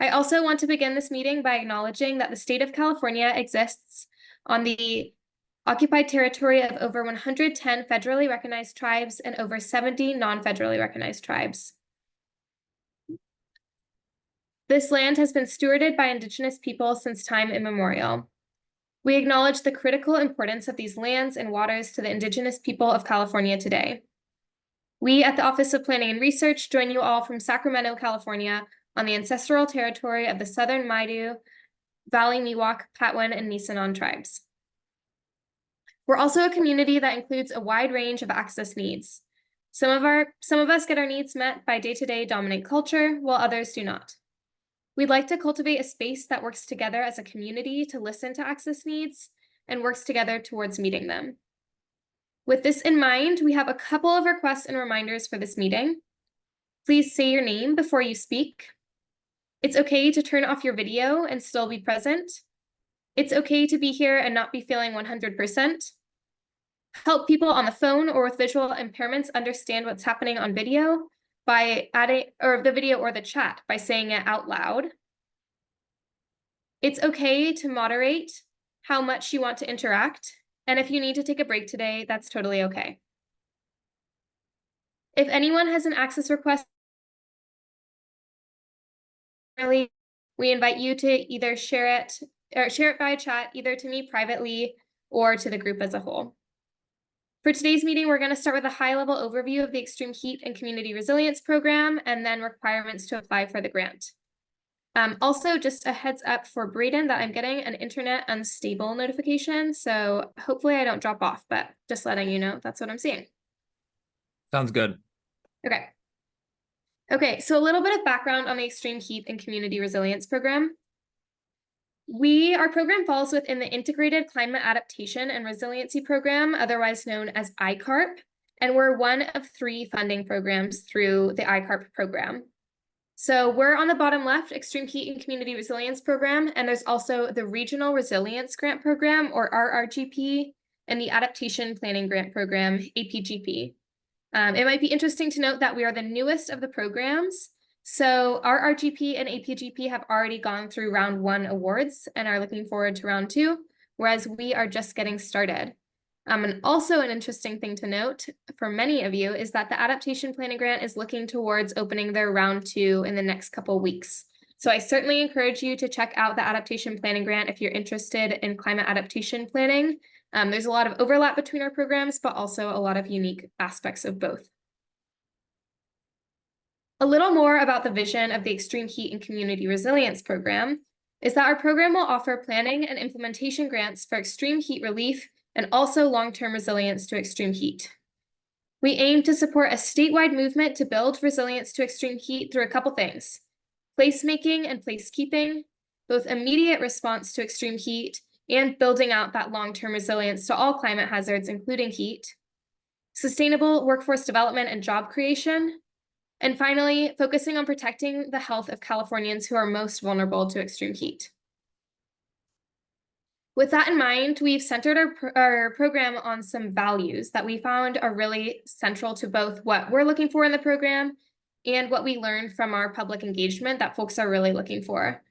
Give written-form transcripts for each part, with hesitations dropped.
I also want to begin this meeting by acknowledging that the state of California exists on the occupied territory of over 110 federally recognized tribes and over 70 non-federally recognized tribes. This land has been stewarded by Indigenous people since time immemorial. We acknowledge the critical importance of these lands and waters to the Indigenous people of California today. We at the Office of Planning and Research join you all from Sacramento, California, on the ancestral territory of the Southern Maidu, Valley Miwok, Patwin, and Nisenan tribes. We're also a community that includes a wide range of access needs. Some of us get our needs met by day-to-day dominant culture, while others do not. We'd like to cultivate a space that works together as a community to listen to access needs and works together towards meeting them. With this in mind, we have a couple of requests and reminders for this meeting. Please say your name before you speak. It's okay to turn off your video and still be present. It's okay to be here and not be feeling 100%. Help people on the phone or with visual impairments understand what's happening on video by adding, or the video or the chat, by saying it out loud. It's okay to moderate how much you want to interact, and if you need to take a break today, that's totally okay. If anyone has an access request, we invite you to either share it via chat, either to me privately or to the group as a whole. For today's meeting, we're going to start with a high-level overview of the Extreme Heat and Community Resilience Program, and then requirements to apply for the grant. Also, just a heads up for Braden that I'm getting an internet unstable notification, so hopefully I don't drop off, but just letting you know, that's what I'm seeing. Sounds good. Okay, so a little bit of background on the Extreme Heat and Community Resilience Program. Our program falls within the Integrated Climate Adaptation and Resiliency Program, otherwise known as ICARP, and we're one of 3 funding programs through the ICARP program. So we're on the bottom left, Extreme Heat and Community Resilience Program, and there's also the Regional Resilience Grant Program, or RRGP, and the Adaptation Planning Grant Program, APGP. It might be interesting to note that we are the newest of the programs. So RRGP and APGP have already gone through round 1 awards and are looking forward to round 2, whereas we are just getting started. And also an interesting thing to note for many of you is that the Adaptation Planning Grant is looking towards opening their round 2 in the next couple weeks. So I certainly encourage you to check out the Adaptation Planning Grant if you're interested in climate adaptation planning. There's a lot of overlap between our programs, but also a lot of unique aspects of both. A little more about the vision of the Extreme Heat and Community Resilience Program is that our program will offer planning and implementation grants for extreme heat relief and also long-term resilience to extreme heat. We aim to support a statewide movement to build resilience to extreme heat through a couple things: placemaking and placekeeping, both immediate response to extreme heat and building out that long-term resilience to all climate hazards, including heat, sustainable workforce development and job creation, and finally, focusing on protecting the health of Californians who are most vulnerable to extreme heat. With that in mind, we've centered our program on some values that we found are really central to both what we're looking for in the program and what we learned from our public engagement that folks are really looking for.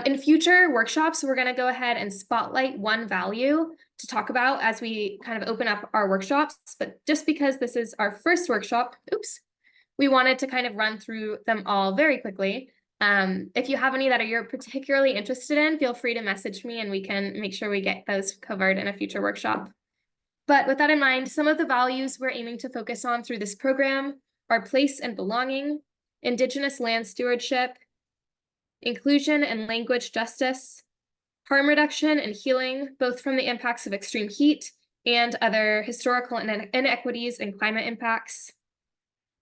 In future workshops, we're going to go ahead and spotlight one value to talk about as we kind of open up our workshops. But just because this is our first workshop, we wanted to kind of run through them all very quickly. If you have any that you're particularly interested in, feel free to message me and we can make sure we get those covered in a future workshop. But with that in mind, some of the values we're aiming to focus on through this program are place and belonging, Indigenous land stewardship, inclusion and language justice, harm reduction and healing, both from the impacts of extreme heat and other historical inequities and climate impacts,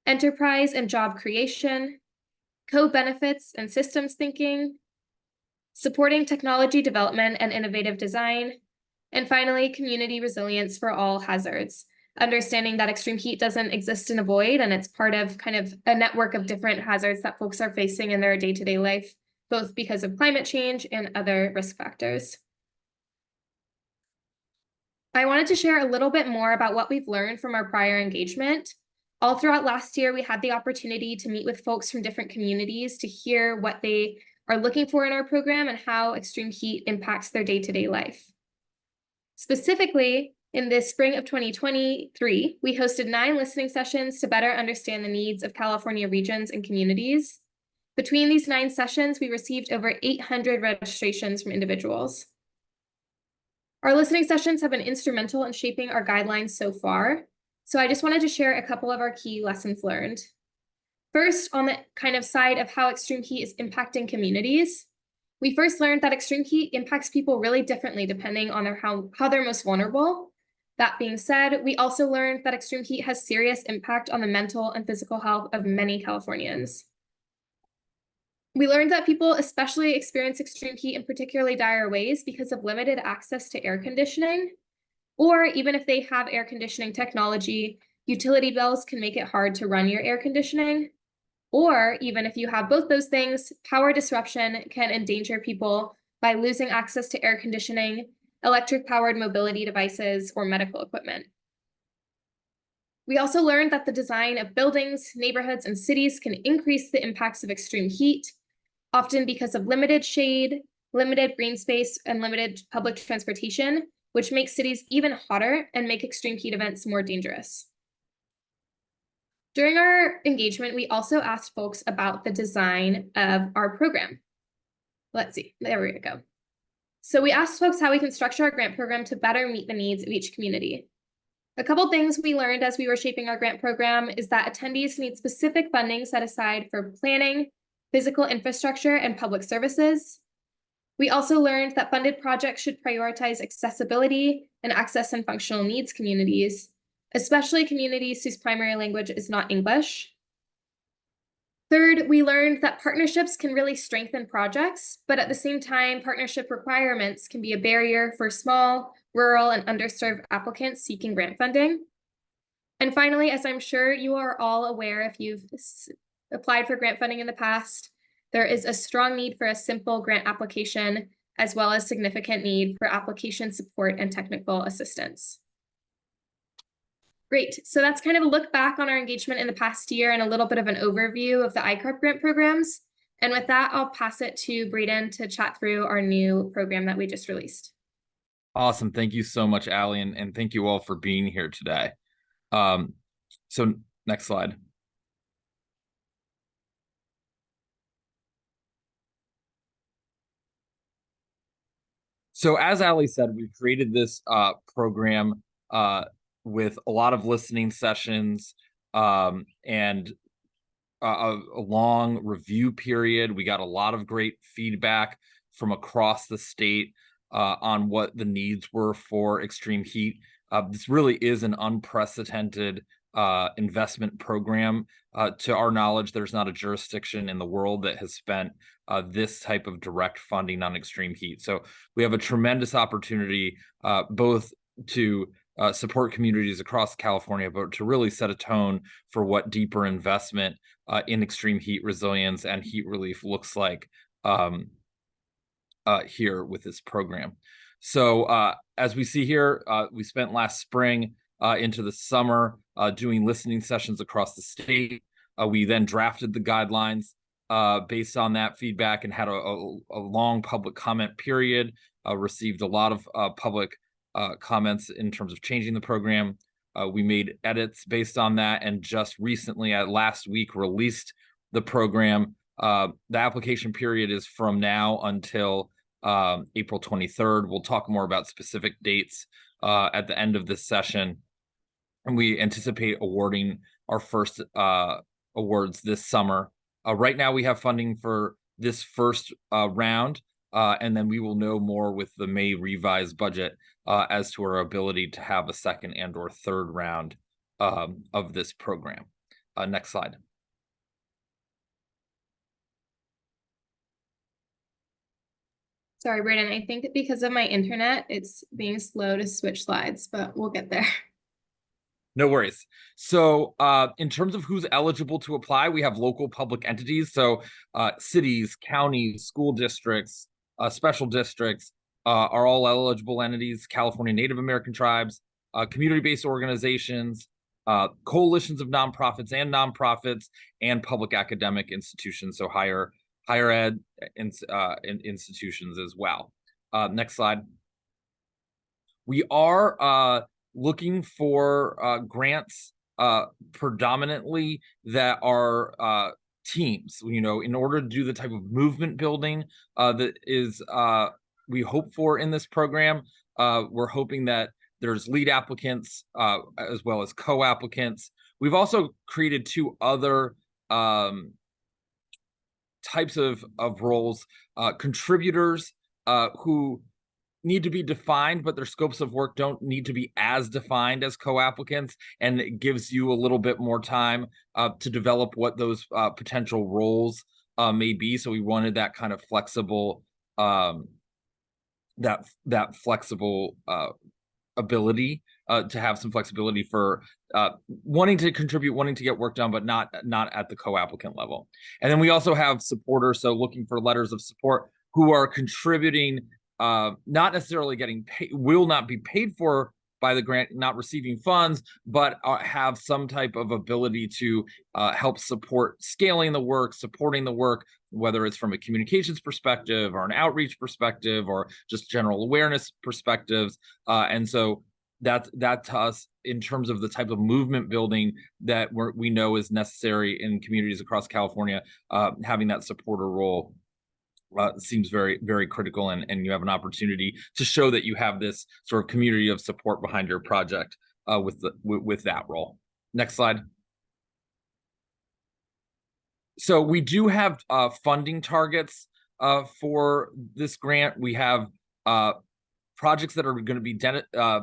enterprise and job creation, co-benefits and systems thinking, supporting technology development and innovative design, and finally, community resilience for all hazards, understanding that extreme heat doesn't exist in a void and it's part of kind of a network of different hazards that folks are facing in their day-to-day life, both because of climate change and other risk factors. I wanted to share a little bit more about what we've learned from our prior engagement. All throughout last year, we had the opportunity to meet with folks from different communities to hear what they are looking for in our program and how extreme heat impacts their day-to-day life. Specifically, in the spring of 2023, we hosted 9 listening sessions to better understand the needs of California regions and communities. Between these 9 sessions, we received over 800 registrations from individuals. Our listening sessions have been instrumental in shaping our guidelines so far, so I just wanted to share a couple of our key lessons learned. First, on the kind of side of how extreme heat is impacting communities, we first learned that extreme heat impacts people really differently depending on how they're most vulnerable. That being said, we also learned that extreme heat has serious impact on the mental and physical health of many Californians. We learned that people especially experience extreme heat in particularly dire ways because of limited access to air conditioning, or even if they have air conditioning technology, utility bills can make it hard to run your air conditioning. Or even if you have both those things, power disruption can endanger people by losing access to air conditioning, electric-powered mobility devices, or medical equipment. We also learned that the design of buildings, neighborhoods, and cities can increase the impacts of extreme heat, often because of limited shade, limited green space, and limited public transportation, which makes cities even hotter and make extreme heat events more dangerous. During our engagement, we also asked folks about the design of our program. Let's see, there we go. So we asked folks how we can structure our grant program to better meet the needs of each community. A couple things we learned as we were shaping our grant program is that attendees need specific funding set aside for planning, physical infrastructure, and public services. We also learned that funded projects should prioritize accessibility and access and functional needs communities, especially communities whose primary language is not English. Third, we learned that partnerships can really strengthen projects, but at the same time, partnership requirements can be a barrier for small, rural, and underserved applicants seeking grant funding. And finally, as I'm sure you are all aware if you've applied for grant funding in the past, there is a strong need for a simple grant application, as well as significant need for application support and technical assistance. Great, so that's kind of a look back on our engagement in the past year and a little bit of an overview of the ICARP grant programs. And with that, I'll pass it to Braden to chat through our new program that we just released. Awesome. Thank you so much, Allie, and thank you all for being here today. So next slide. So as Allie said, we've created this program with a lot of listening sessions and a long review period. We got a lot of great feedback from across the state on what the needs were for extreme heat. This really is an unprecedented investment program. To our knowledge, there's not a jurisdiction in the world that has spent this type of direct funding on extreme heat. So we have a tremendous opportunity both to support communities across California, but to really set a tone for what deeper investment in extreme heat resilience and heat relief looks like here with this program. So as we see here, we spent last spring into the summer doing listening sessions across the state. We then drafted the guidelines based on that feedback and had a long public comment period, received a lot of public comments in terms of changing the program. We made edits based on that, and just recently, last week, released the program. The application period is from now until April 23rd. We'll talk more about specific dates at the end of this session. And we anticipate awarding our first awards this summer. Right now, we have funding for this first round, and then we will know more with the May revised budget as to our ability to have a second and or third round of this program. Next slide. Sorry, Braden, I think because of my internet, it's being slow to switch slides, but we'll get there. No worries. So in terms of who's eligible to apply, we have local public entities. So cities, counties, school districts, special districts are all eligible entities. California Native American tribes, community-based organizations, coalitions of nonprofits, and public academic institutions, so higher higher ed institutions as well. Next slide. We are looking for grants predominantly that are teams, in order to do the type of movement building that is we hope for in this program. We're hoping that there's lead applicants as well as co-applicants. We've also created two other types of roles, contributors who need to be defined, but their scopes of work don't need to be as defined as co-applicants, and it gives you a little bit more time to develop what those potential roles may be. So we wanted that kind of flexible, that flexible ability to have some flexibility for wanting to contribute, wanting to get work done, but not at the co-applicant level. And then we also have supporters, so looking for letters of support who are contributing, not necessarily getting paid, will not be paid for by the grant, not receiving funds, but have some type of ability to help support scaling the work, supporting the work, whether it's from a communications perspective or an outreach perspective or just general awareness perspectives. And so that to us, in terms of the type of movement building that we know is necessary in communities across California, having that supporter role seems very, very critical, and you have an opportunity to show that you have this sort of community of support behind your project with that role. Next slide. So we do have funding targets for this grant. We have projects that are going to be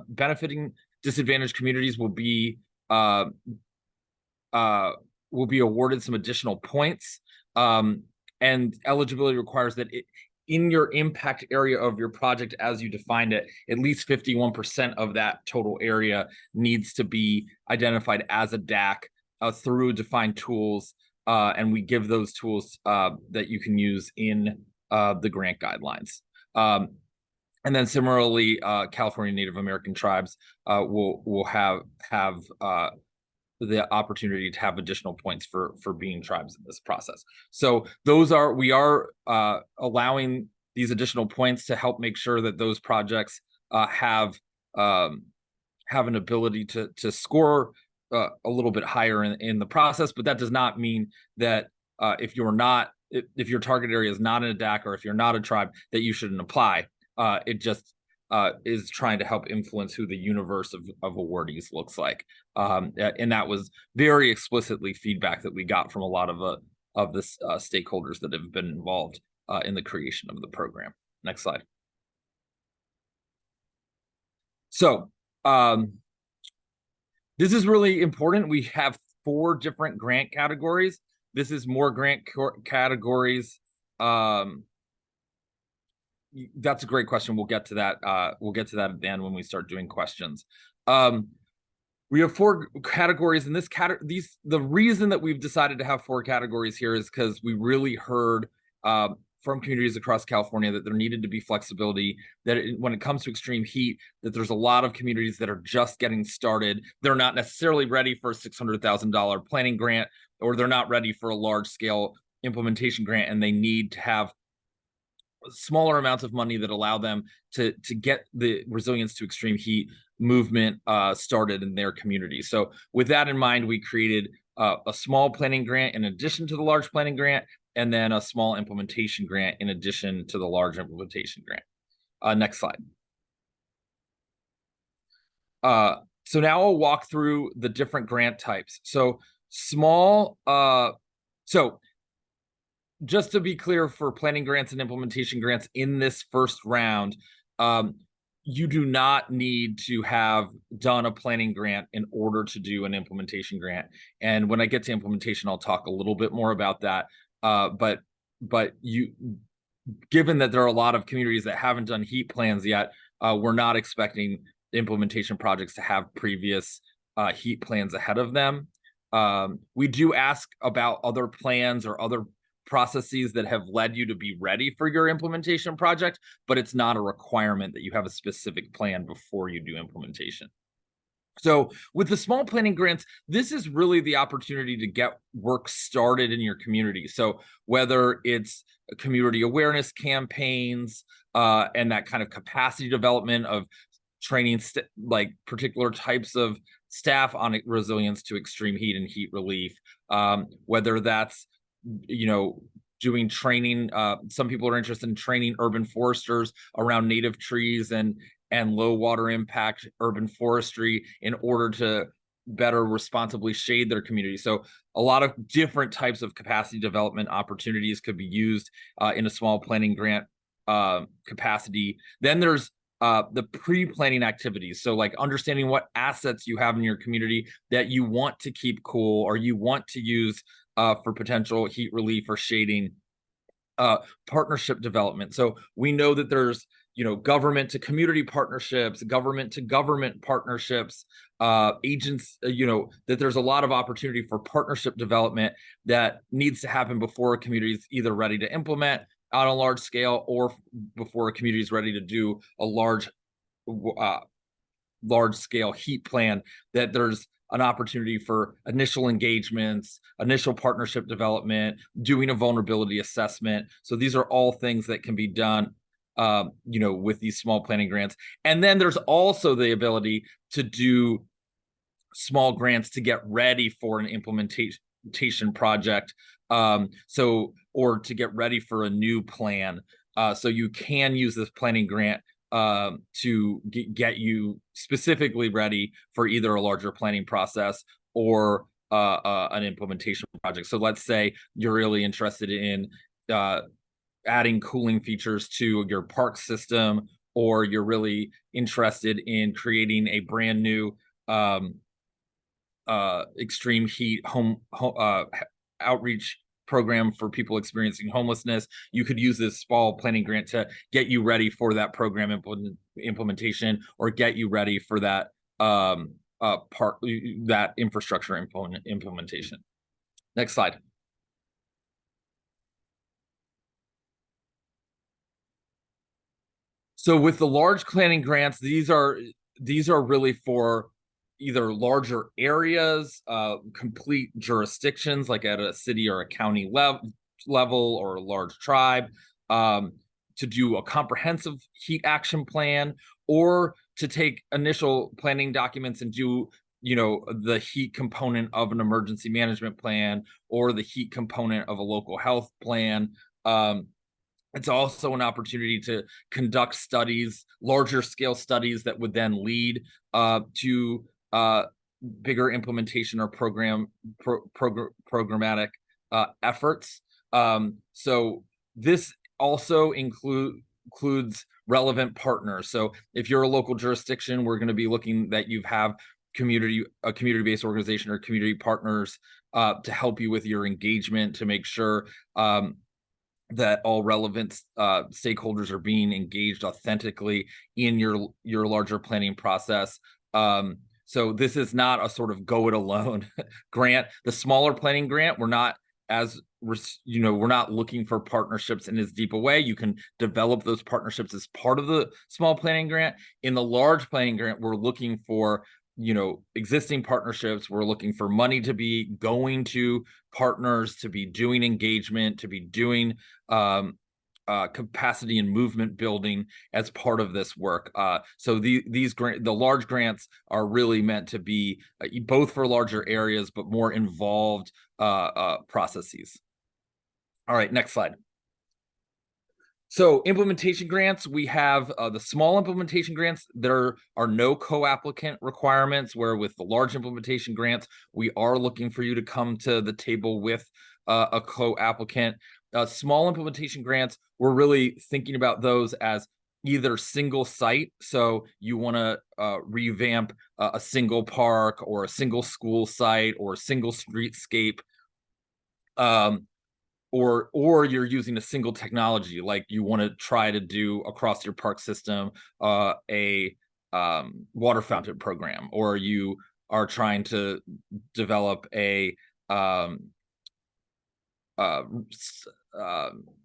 benefiting disadvantaged communities will be awarded some additional points. And eligibility requires that in your impact area of your project, as you defined it, at least 51% of that total area needs to be identified as a DAC through defined tools. And we give those tools that you can use in the grant guidelines. And then similarly, California Native American tribes will have the opportunity to have additional points for being tribes in this process. So we are allowing these additional points to help make sure that those projects have an ability to score a little bit higher in the process. But that does not mean that if your target area is not in a DAC, or if you're not a tribe, that you shouldn't apply. It just is trying to help influence who the universe of awardees looks like. And that was very explicitly feedback that we got from a lot of the stakeholders that have been involved in the creation of the program. Next slide. So this is really important. We have 4 different grant categories. This is more grant categories. That's a great question. We'll get to that. We'll get to that at the end when we start doing questions. We have 4 categories in this category. The reason that we've decided to have 4 categories here is because we really heard from communities across California that there needed to be flexibility, that when it comes to extreme heat, that there's a lot of communities that are just getting started. They're not necessarily ready for a $600,000 planning grant, or they're not ready for a large scale implementation grant, and they need to have smaller amounts of money that allow them to get the resilience to extreme heat movement started in their community. So with that in mind, we created a small planning grant in addition to the large planning grant, and then a small implementation grant in addition to the large implementation grant. Next slide. So now I'll walk through the different grant types. So small, just to be clear, for planning grants and implementation grants in this first round, you do not need to have done a planning grant in order to do an implementation grant. And when I get to implementation, I'll talk a little bit more about that. But given that there are a lot of communities that haven't done heat plans yet, we're not expecting implementation projects to have previous heat plans ahead of them. We do ask about other plans or other processes that have led you to be ready for your implementation project, but it's not a requirement that you have a specific plan before you do implementation. So with the small planning grants, this is really the opportunity to get work started in your community. So whether it's community awareness campaigns and that kind of capacity development of training like particular types of staff on resilience to extreme heat and heat relief, whether that's, you know, doing training. Some people are interested in training urban foresters around native trees and low water impact urban forestry in order to better responsibly shade their community. So a lot of different types of capacity development opportunities could be used in a small planning grant capacity. Then there's the pre-planning activities. So like understanding what assets you have in your community that you want to keep cool or you want to use for potential heat relief or shading. Partnership development. So we know that there's, you know, government to community partnerships, government to government partnerships, agents, you know, that there's a lot of opportunity for partnership development that needs to happen before a community is either ready to implement on a large scale or before a community is ready to do a large scale heat plan, that there's an opportunity for initial engagements, initial partnership development, doing a vulnerability assessment. So these are all things that can be done, you know, with these small planning grants. And then there's also the ability to do small grants to get ready for an implementation project. Or to get ready for a new plan. So you can use this planning grant to get you specifically ready for either a larger planning process or an implementation project. So let's say you're really interested in adding cooling features to your park system, or you're really interested in creating a brand new extreme heat home outreach program for people experiencing homelessness. You could use this small planning grant to get you ready for that program implementation, or get you ready for that that infrastructure implementation. Next slide. So with the large planning grants, these are really for either larger areas, complete jurisdictions, like at a city or a county level, or a large tribe, to do a comprehensive heat action plan, or to take initial planning documents and do, you know, the heat component of an emergency management plan or the heat component of a local health plan. It's also an opportunity to conduct studies, larger scale studies that would then lead to bigger implementation or programmatic efforts. So this also includes relevant partners. So if you're a local jurisdiction, we're going to be looking that you have a community-based organization or community partners to help you with your engagement, to make sure that all relevant stakeholders are being engaged authentically in your larger planning process. So this is not a sort of go it alone grant. The smaller planning grant, we're not looking for partnerships in as deep a way. You can develop those partnerships as part of the small planning grant. In the large planning grant, we're looking for, you know, existing partnerships. We're looking for money to be going to partners, to be doing engagement, to be doing capacity and movement building as part of this work. So the large grants are really meant to be both for larger areas, but more involved processes. All right, next slide. So implementation grants, we have the small implementation grants. There are no co-applicant requirements, where with the large implementation grants, we are looking for you to come to the table with a co-applicant. Small implementation grants, we're really thinking about those as either single site. So you want to revamp a single park or a single school site or a single streetscape. Or you're using a single technology, like you want to try to do across your park system a water fountain program, or you are trying to develop a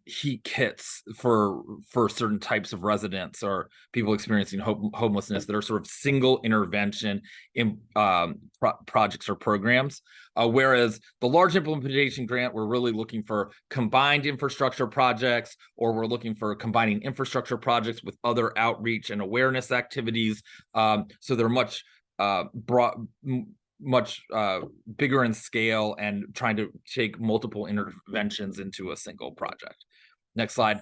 heat kits for certain types of residents or people experiencing homelessness that are sort of single intervention in projects or programs. Whereas the large implementation grant, we're really looking for combined infrastructure projects, or we're looking for combining infrastructure projects with other outreach and awareness activities. So they're much much bigger in scale and trying to take multiple interventions into a single project. Next slide.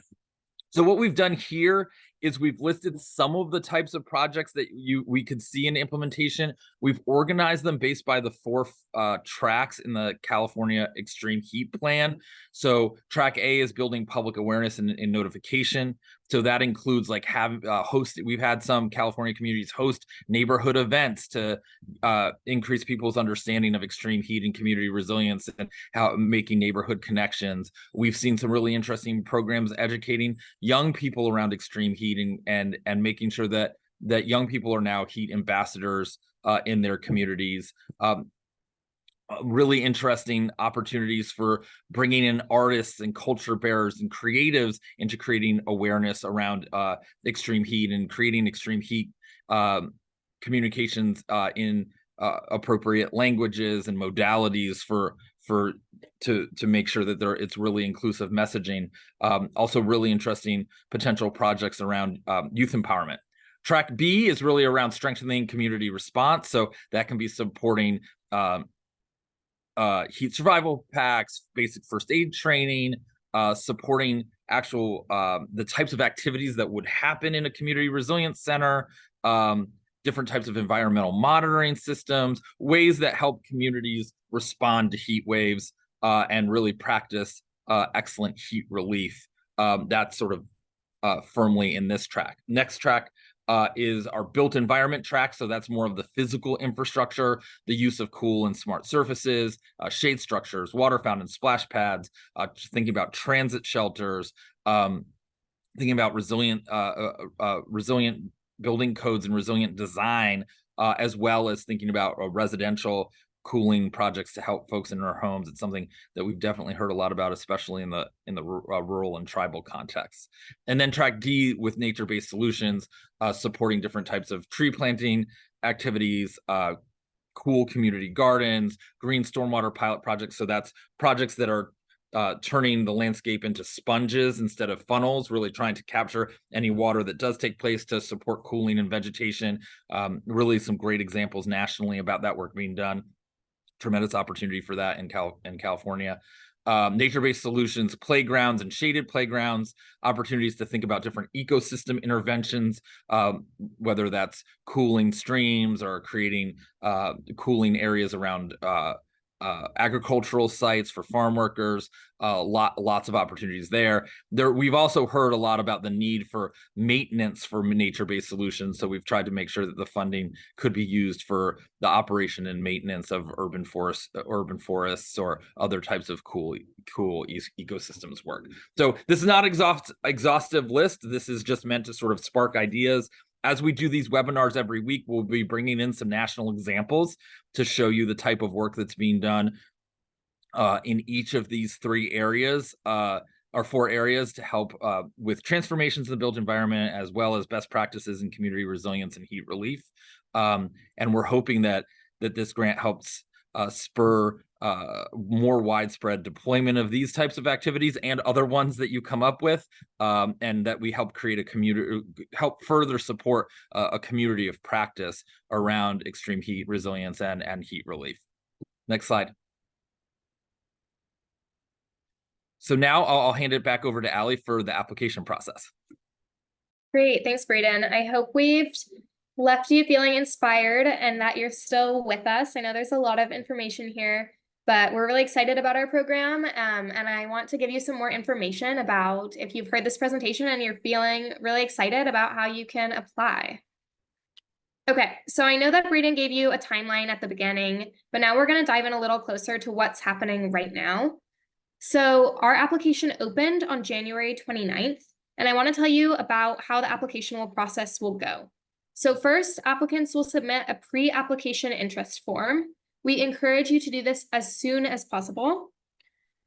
So what we've done here is we've listed some of the types of projects that we could see in implementation. We've organized them based by the 4 tracks in the California Extreme Heat Plan. So track A is building public awareness and notification. So that includes like we've had some California communities host neighborhood events to increase people's understanding of extreme heat and community resilience and how making neighborhood connections. We've seen some really interesting programs educating young people around extreme heat and making sure that young people are now heat ambassadors in their communities. Really interesting opportunities for bringing in artists and culture bearers and creatives into creating awareness around extreme heat and creating extreme heat communications in appropriate languages and modalities to make sure that it's really inclusive messaging. Also really interesting potential projects around youth empowerment. Track B is really around strengthening community response. So that can be supporting heat survival packs, basic first aid training, supporting actual the types of activities that would happen in a community resilience center, different types of environmental monitoring systems, ways that help communities respond to heat waves and really practice excellent heat relief. That's sort of firmly in this track. Next track is our built environment track. So that's more of the physical infrastructure, the use of cool and smart surfaces, shade structures, water fountains, splash pads, thinking about transit shelters, thinking about resilient building codes and resilient design, as well as thinking about residential cooling projects to help folks in their homes. It's something that we've definitely heard a lot about, especially in the rural and tribal contexts. And then track D with nature-based solutions, supporting different types of tree planting activities, cool community gardens, green stormwater pilot projects. So that's projects that are turning the landscape into sponges instead of funnels, really trying to capture any water that does take place to support cooling and vegetation. Really some great examples nationally about that work being done. Tremendous opportunity for that in California. Nature-based solutions, playgrounds and shaded playgrounds, opportunities to think about different ecosystem interventions, whether that's cooling streams or creating cooling areas around agricultural sites for farm workers, lots of opportunities there. We've also heard a lot about the need for maintenance for nature-based solutions. So we've tried to make sure that the funding could be used for the operation and maintenance of urban forests or other types of cool ecosystems work. So this is not exhaustive list. This is just meant to sort of spark ideas. As we do these webinars every week, we'll be bringing in some national examples to show you the type of work that's being done in each of these 3 areas or 4 areas to help with transformations in the built environment, as well as best practices in community resilience and heat relief. And we're hoping that this grant helps spur more widespread deployment of these types of activities and other ones that you come up with, and that we help create a community, help further support a community of practice around extreme heat resilience and heat relief. Next slide. So now I'll hand it back over to Allie for the application process. Great, thanks, Braden. I hope we've left you feeling inspired and that you're still with us. I know there's a lot of information here, but we're really excited about our program, and I want to give you some more information about if you've heard this presentation and you're feeling really excited about how you can apply. Okay, so I know that Braden gave you a timeline at the beginning, but now we're going to dive in a little closer to what's happening right now. So our application opened on January 29th, and I want to tell you about how the application process will go. So first, applicants will submit a pre-application interest form. We encourage you to do this as soon as possible.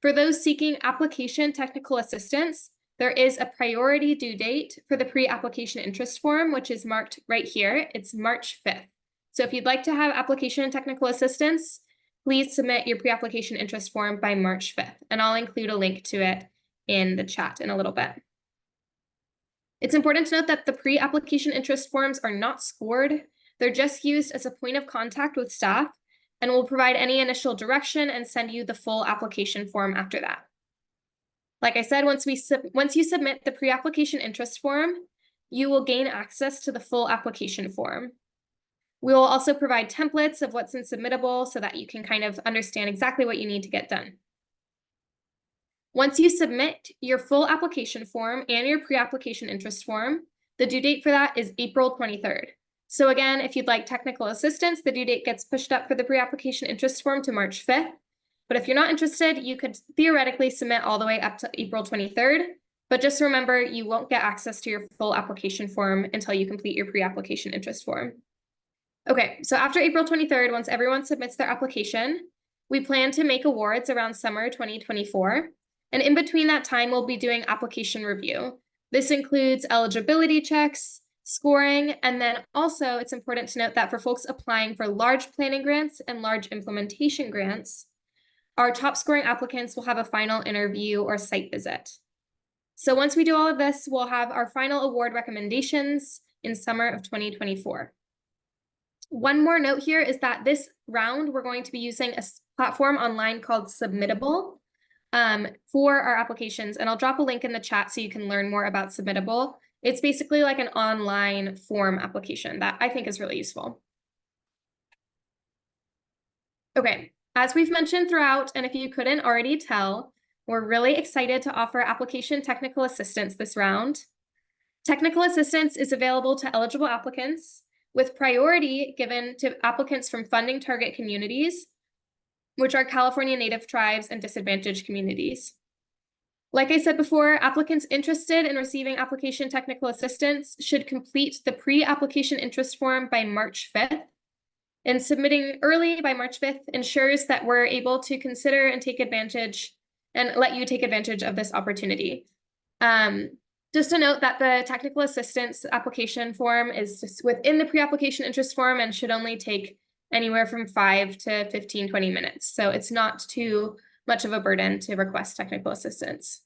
For those seeking application technical assistance, there is a priority due date for the pre-application interest form, which is marked right here. It's March 5th. So if you'd like to have application technical assistance, please submit your pre-application interest form by March 5th, and I'll include a link to it in the chat in a little bit. It's important to note that the pre-application interest forms are not scored. They're just used as a point of contact with staff and will provide any initial direction and send you the full application form after that. Like I said, once you submit the pre-application interest form, you will gain access to the full application form. We will also provide templates of what's in submittable so that you can kind of understand exactly what you need to get done. Once you submit your full application form and your pre-application interest form, the due date for that is April 23rd. So again, if you'd like technical assistance, the due date gets pushed up for the pre-application interest form to March 5th. But if you're not interested, you could theoretically submit all the way up to April 23rd. But just remember, you won't get access to your full application form until you complete your pre-application interest form. Okay, so after April 23rd, once everyone submits their application, we plan to make awards around summer 2024. And in between that time, we'll be doing application review. This includes eligibility checks, scoring, and then also it's important to note that for folks applying for large planning grants and large implementation grants, our top scoring applicants will have a final interview or site visit. So once we do all of this, we'll have our final award recommendations in summer of 2024. One more note here is that this round, we're going to be using a platform online called Submittable for our applications. And I'll drop a link in the chat so you can learn more about Submittable. It's basically like an online form application that I think is really useful. Okay, as we've mentioned throughout, and if you couldn't already tell, we're really excited to offer application technical assistance this round. Technical assistance is available to eligible applicants with priority given to applicants from funding target communities, which are California Native tribes and disadvantaged communities. Like I said before, applicants interested in receiving application technical assistance should complete the pre-application interest form by March 5th. And submitting early by March 5th ensures that we're able to consider and take advantage and let you take advantage of this opportunity. Just to note that the technical assistance application form is just within the pre-application interest form and should only take anywhere from 5 to 15, 20 minutes. So it's not too much of a burden to request technical assistance.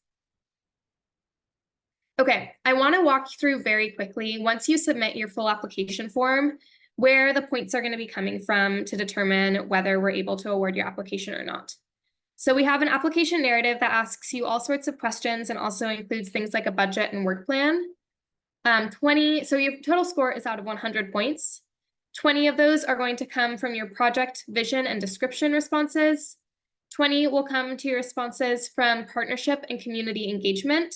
Okay, I want to walk through very quickly, once you submit your full application form, where the points are going to be coming from to determine whether we're able to award your application or not. So we have an application narrative that asks you all sorts of questions and also includes things like a budget and work plan. So your total score is out of 100 points. 20 of those are going to come from your project vision and description responses. 20 will come to your responses from partnership and community engagement.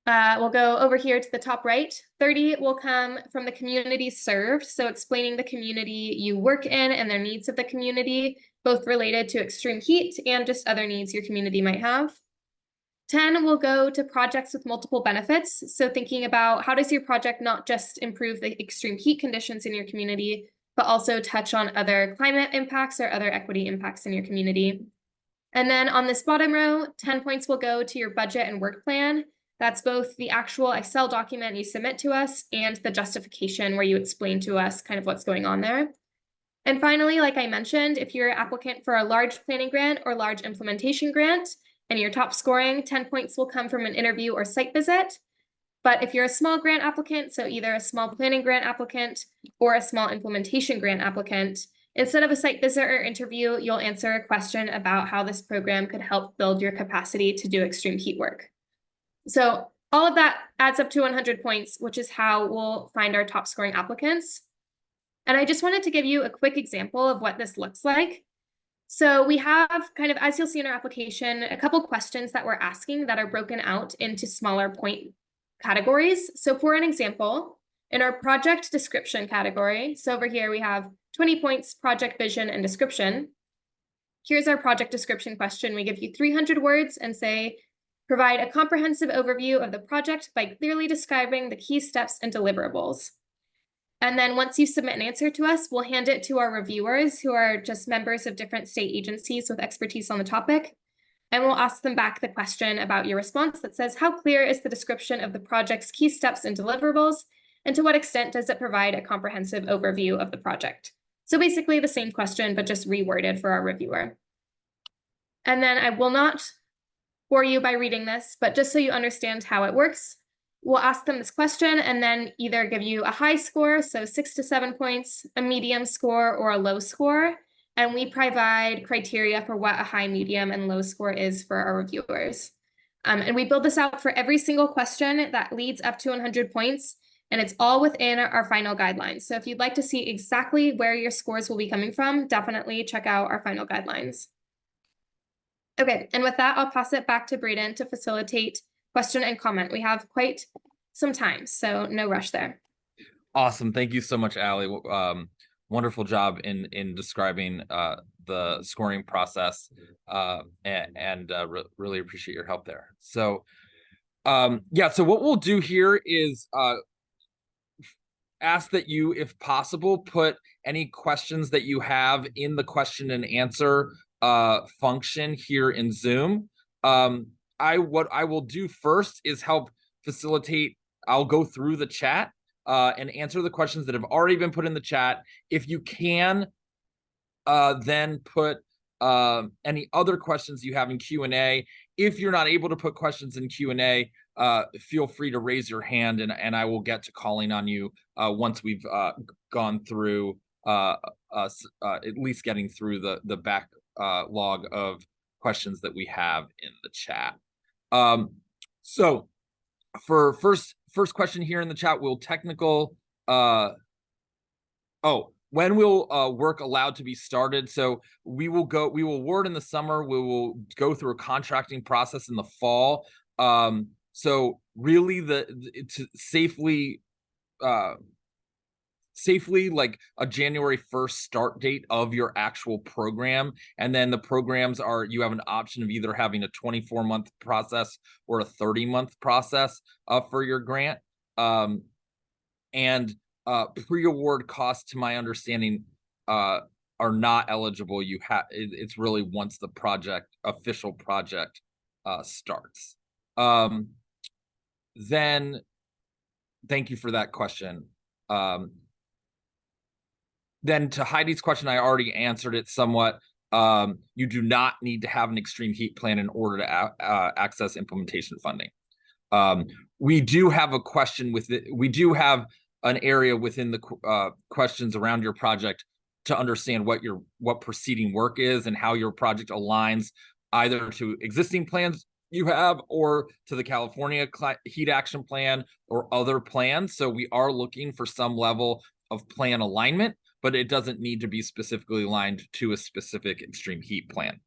We'll go over here to the top right. 30 will come from the community served, so explaining the community you work in and their needs of the community, both related to extreme heat and just other needs your community might have. 10 will go to projects with multiple benefits, so thinking about how does your project not just improve the extreme heat conditions in your community, but also touch on other climate impacts or other equity impacts in your community. And then on this bottom row, 10 points will go to your budget and work plan. That's both the actual Excel document you submit to us and the justification where you explain to us kind of what's going on there. And finally, like I mentioned, if you're an applicant for a large planning grant or large implementation grant and you're top scoring, 10 points will come from an interview or site visit. But if you're a small grant applicant, so either a small planning grant applicant or a small implementation grant applicant, instead of a site visit or interview, you'll answer a question about how this program could help build your capacity to do extreme heat work. So all of that adds up to 100 points, which is how we'll find our top scoring applicants. And I just wanted to give you a quick example of what this looks like. So we have kind of, as you'll see in our application, a couple questions that we're asking that are broken out into smaller point categories. So for an example, in our project description category, so over here we have 20 points, project vision and description. Here's our project description question. We give you 300 words and say, provide a comprehensive overview of the project by clearly describing the key steps and deliverables. And then once you submit an answer to us, we'll hand it to our reviewers who are just members of different state agencies with expertise on the topic. And we'll ask them back the question about your response that says, how clear is the description of the project's key steps and deliverables? And to what extent does it provide a comprehensive overview of the project? So basically the same question, but just reworded for our reviewer. And then I will not bore you by reading this, but just so you understand how it works, we'll ask them this question and then either give you a high score, so 6 to 7 points, a medium score, or a low score. And we provide criteria for what a high, medium, and low score is for our reviewers. And we build this out for every single question that leads up to 100 points, and it's all within our final guidelines. So if you'd like to see exactly where your scores will be coming from, definitely check out our final guidelines. Okay, and with that, I'll pass it back to Braden to facilitate question and comment. We have quite some time, so no rush there. Awesome. Thank you so much, Allie. Wonderful job in describing the scoring process, and really appreciate your help there. So yeah, so what we'll do here is ask that you, if possible, put any questions that you have in the question and answer function here in Zoom. What I will do first is help facilitate. I'll go through the chat and answer the questions that have already been put in the chat. If you can, then put any other questions you have in Q&A. If you're not able to put questions in Q&A, feel free to raise your hand, and I will get to calling on you once we've gone through at least getting through the backlog of questions that we have in the chat. So for first question here in the chat, will technical when will work allowed to be started? So we will award in the summer. We will go through a contracting process in the fall. So really to safely like a January 1st start date of your actual program. And then the programs you have an option of either having a 24-month process or a 30-month process for your grant. And pre-award costs, to my understanding, are not eligible. It's really once the official project starts. Then thank you for that question. Then to Heidi's question, I already answered it somewhat. You do not need to have an extreme heat plan in order to access implementation funding. We do have a question with it. We do have an area within the questions around your project to understand what preceding work is and how your project aligns either to existing plans you have or to the California Heat Action Plan or other plans. So we are looking for some level of plan alignment, but it doesn't need to be specifically aligned to a specific extreme heat plan.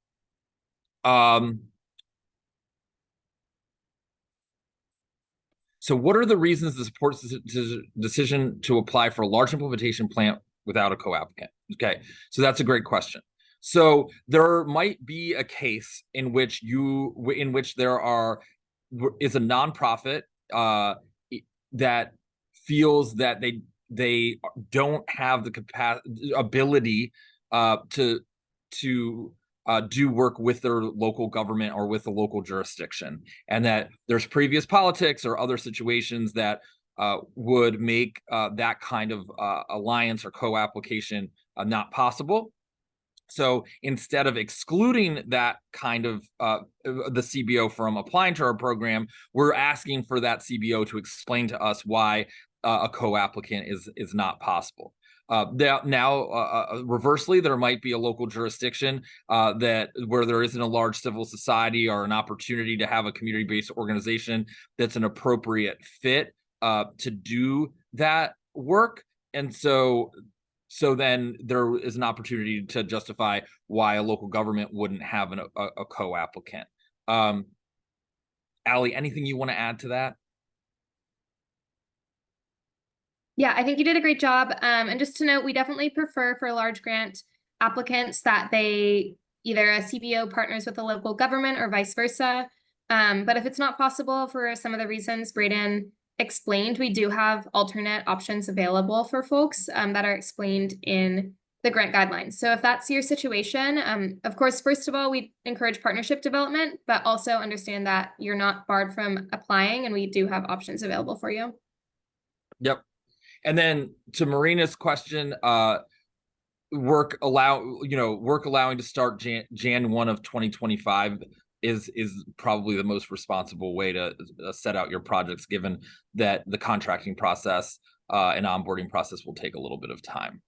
So what are the reasons that supports the decision to apply for a large implementation plan without a co-applicant? Okay, so that's a great question. So there might be a case in which there is a nonprofit that feels that they don't have the ability to do work with their local government or with the local jurisdiction, and that there's previous politics or other situations that would make that kind of alliance or co-application not possible. So instead of excluding that kind of the CBO from applying to our program, we're asking for that CBO to explain to us why a co-applicant is not possible. Reversely, there might be a local jurisdiction where there isn't a large civil society or an opportunity to have a community-based organization that's an appropriate fit to do that work. And so then there is an opportunity to justify why a local government wouldn't have a co-applicant. Allie, anything you want to add to that? Yeah, I think you did a great job. And just to note, we definitely prefer for large grant applicants that they either a CBO partners with a local government or vice versa. But if it's not possible for some of the reasons Braden explained, we do have alternate options available for folks that are explained in the grant guidelines. So if that's your situation, of course, first of all, we encourage partnership development, but also understand that you're not barred from applying, and we do have options available for you. Yep. And then to Marina's question, work allowing to start Jan 1 of 2025 is probably the most responsible way to set out your projects, given that the contracting process and onboarding process will take a little bit of time.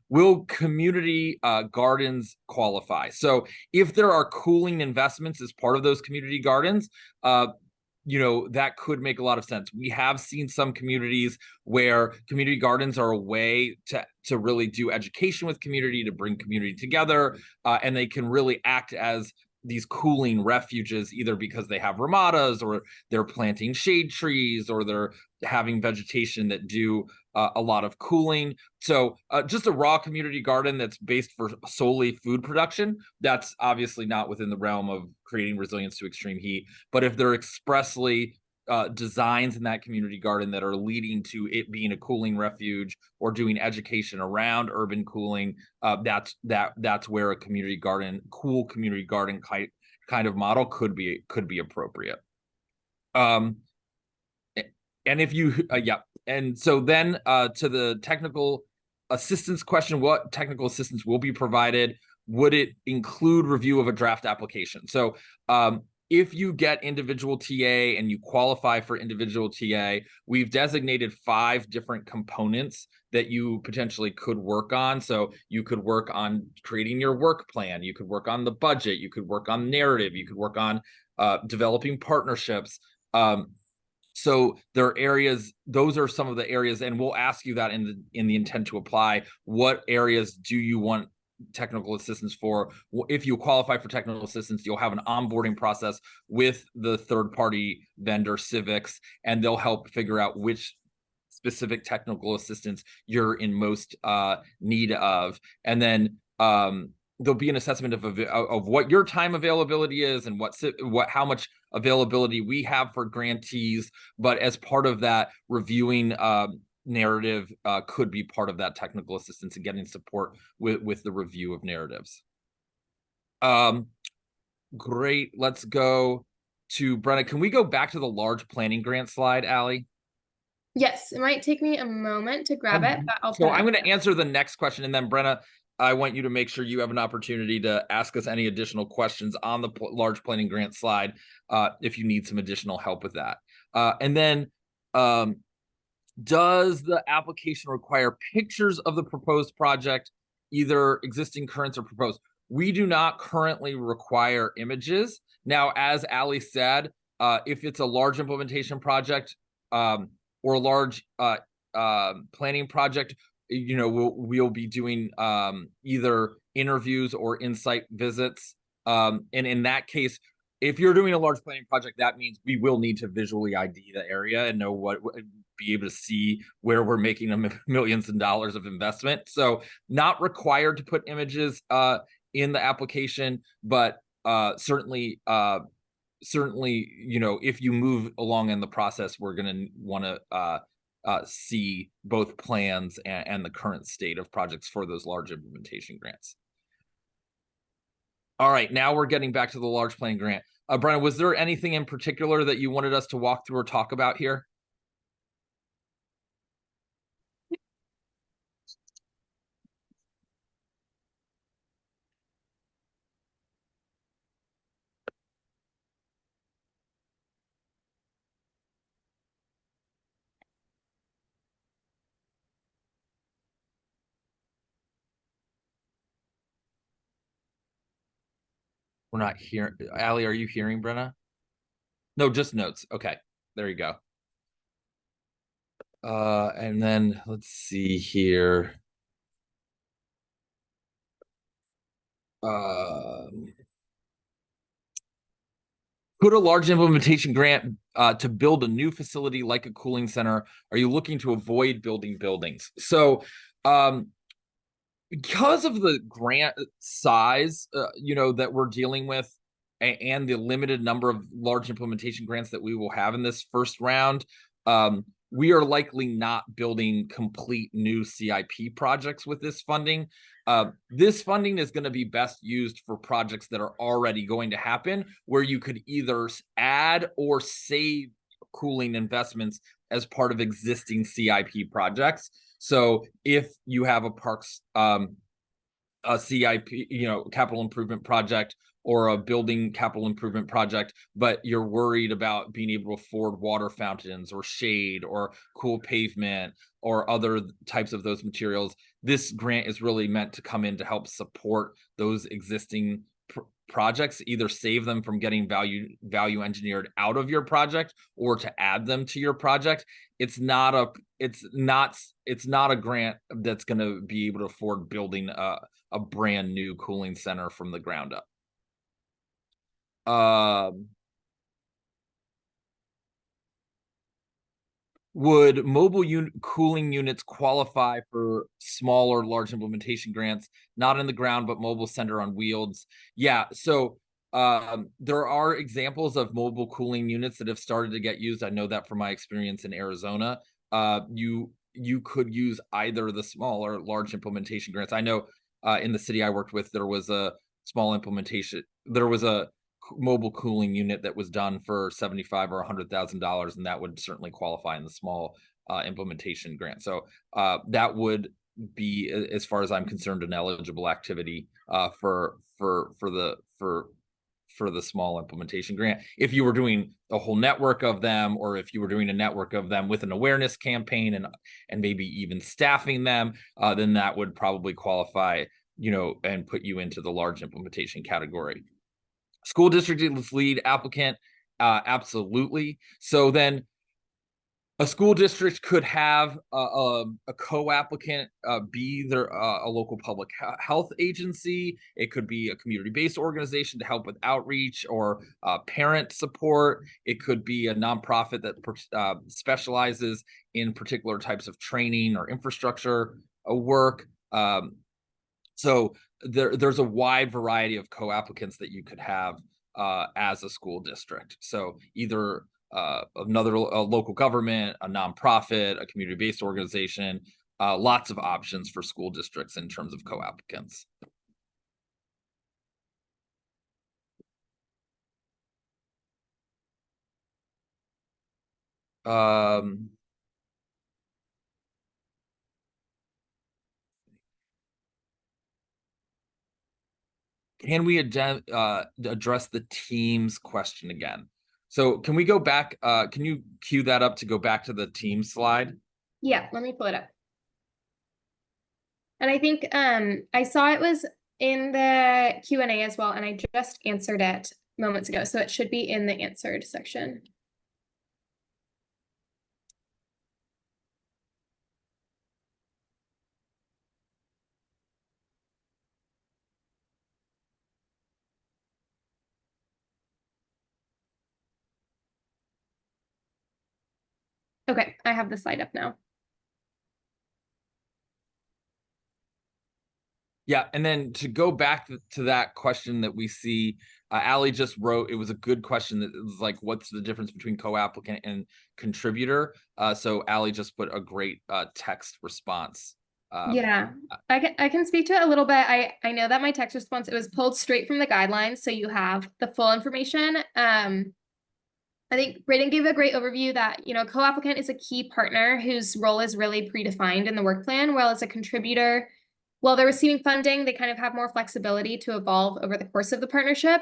Will community gardens qualify? So if there are cooling investments as part of those community gardens, that could make a lot of sense. We have seen some communities where community gardens are a way to really do education with community, to bring community together, and they can really act as these cooling refuges, either because they have ramadas, or they're planting shade trees, or they're having vegetation that do a lot of cooling. So just a raw community garden that's based for solely food production, that's obviously not within the realm of creating resilience to extreme heat. But if they're expressly designs in that community garden that are leading to it being a cooling refuge, or doing education around urban cooling, that's where a community garden, cool community garden kind of model could be appropriate. And if you and so then to the technical assistance question, what technical assistance will be provided? Would it include review of a draft application? So if you get individual TA and you qualify for individual TA, we've designated 5 different components that you potentially could work on. So you could work on creating your work plan, you could work on the budget, you could work on narrative, you could work on developing partnerships. So there are areas, those are some of the areas, and we'll ask you that in the intent to apply. What areas do you want technical assistance for? If you qualify for technical assistance, you'll have an onboarding process with the third-party vendor Civics, and they'll help figure out which specific technical assistance you're in most need of. And then there'll be an assessment of what your time availability is, and how much availability we have for grantees. But as part of that, reviewing narrative could be part of that technical assistance and getting support with the review of narratives. Great. Let's go to Brenna. Can we go back to the large planning grant slide, Allie? Yes, it might take me a moment to grab it, but I'll. So I'm going to answer the next question, and then Brenna, I want you to make sure you have an opportunity to ask us any additional questions on the large planning grant slide if you need some additional help with that. And then, does the application require pictures of the proposed project, either existing, current, or proposed? We do not currently require images. Now, as Allie said, if it's a large implementation project or a large planning project, we'll be doing either interviews or insight visits. And in that case, if you're doing a large planning project, that means we will need to visually ID the area and know be able to see where we're making millions of dollars of investment. So not required to put images in the application, but certainly, if you move along in the process, we're going to want to see both plans and the current state of projects for those large implementation grants. All right, now we're getting back to the large planning grant. Brian, was there anything in particular that you wanted us to walk through or talk about here? We're not hearing. Allie, are you hearing Brenna? No, just notes. Okay, there you go. And then let's see here. Could a large implementation grant to build a new facility like a cooling center? Are you looking to avoid building buildings? So because of the grant size, that we're dealing with, and the limited number of large implementation grants that we will have in this first round, we are likely not building complete new CIP projects with this funding. This funding is going to be best used for projects that are already going to happen, where you could either add or save cooling investments as part of existing CIP projects. So if you have a parks, a CIP, capital improvement project, or a building capital improvement project, but you're worried about being able to afford water fountains or shade or cool pavement or other types of those materials, this grant is really meant to come in to help support those existing projects, either save them from getting value engineered out of your project or to add them to your project. It's not a grant that's going to be able to afford building a brand new cooling center from the ground up. Would mobile cooling units qualify for small or large implementation grants, not in the ground, but mobile center on wheels? Yeah, so there are examples of mobile cooling units that have started to get used. I know that from my experience in Arizona. You could use either the small or large implementation grants. I know in the city I worked with, there was a small implementation. There was a mobile cooling unit that was done for $75,000 or $100,000, and that would certainly qualify in the small implementation grant. So that would be, as far as I'm concerned, an eligible activity for the small implementation grant. If you were doing a whole network of them, or if you were doing a network of them with an awareness campaign and maybe even staffing them, then that would probably qualify, and put you into the large implementation category. School district is lead applicant, absolutely. So then a school district could have a co-applicant be either a local public health agency. It could be a community-based organization to help with outreach or parent support. It could be a nonprofit that specializes in particular types of training or infrastructure work. So there's a wide variety of co-applicants that you could have as a school district. So either another local government, a nonprofit, a community-based organization, lots of options for school districts in terms of co-applicants. Can we address the teams question again? So can we go back? Can you cue that up to go back to the team slide? Yeah, let me pull it up. And I think I saw it was in the Q&A as well, and I just answered it moments ago, so it should be in the answered section. Okay, I have the slide up now. Yeah, and then to go back to that question that we see, Allie just wrote, it was a good question that was like, what's the difference between co-applicant and contributor? So Allie just put a great text response. Yeah, I can speak to it a little bit. I know that my text response, it was pulled straight from the guidelines, so you have the full information. I think Braden gave a great overview that, co-applicant is a key partner whose role is really predefined in the work plan, while as a contributor, while they're receiving funding, they kind of have more flexibility to evolve over the course of the partnership,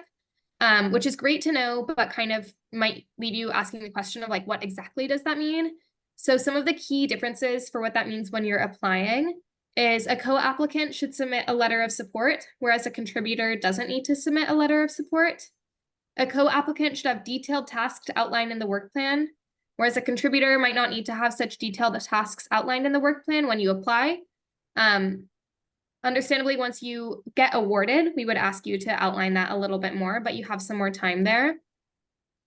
which is great to know, but kind of might leave you asking the question of like, what exactly does that mean? So some of the key differences for what that means when you're applying is a co-applicant should submit a letter of support, whereas a contributor doesn't need to submit a letter of support. A co-applicant should have detailed tasks outlined in the work plan, whereas a contributor might not need to have such detailed tasks outlined in the work plan when you apply. Understandably, once you get awarded, we would ask you to outline that a little bit more, but you have some more time there.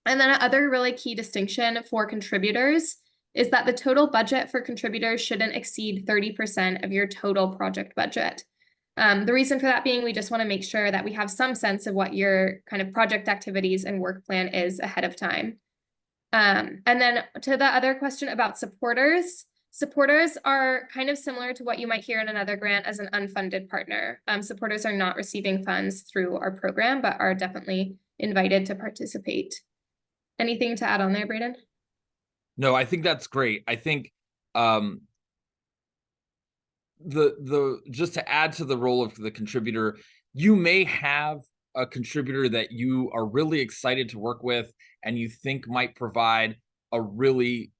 And then another really key distinction for contributors is that the total budget for contributors shouldn't exceed 30% of your total project budget. The reason for that being, we just want to make sure that we have some sense of what your kind of project activities and work plan is ahead of time. And then to the other question about supporters, supporters are kind of similar to what you might hear in another grant as an unfunded partner. Supporters are not receiving funds through our program, but are definitely invited to participate. Anything to add on there, Braden? No, I think that's great. I think the just to add to the role of the contributor, you may have a contributor that you are really excited to work with and you think might provide a really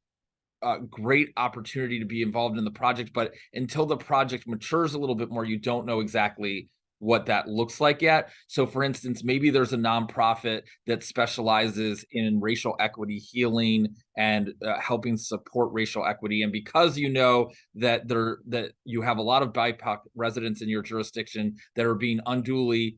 great opportunity to be involved in the project, but until the project matures a little bit more, you don't know exactly what that looks like yet. So for instance, maybe there's a nonprofit that specializes in racial equity healing and helping support racial equity. And because you know that you have a lot of BIPOC residents in your jurisdiction that are being unduly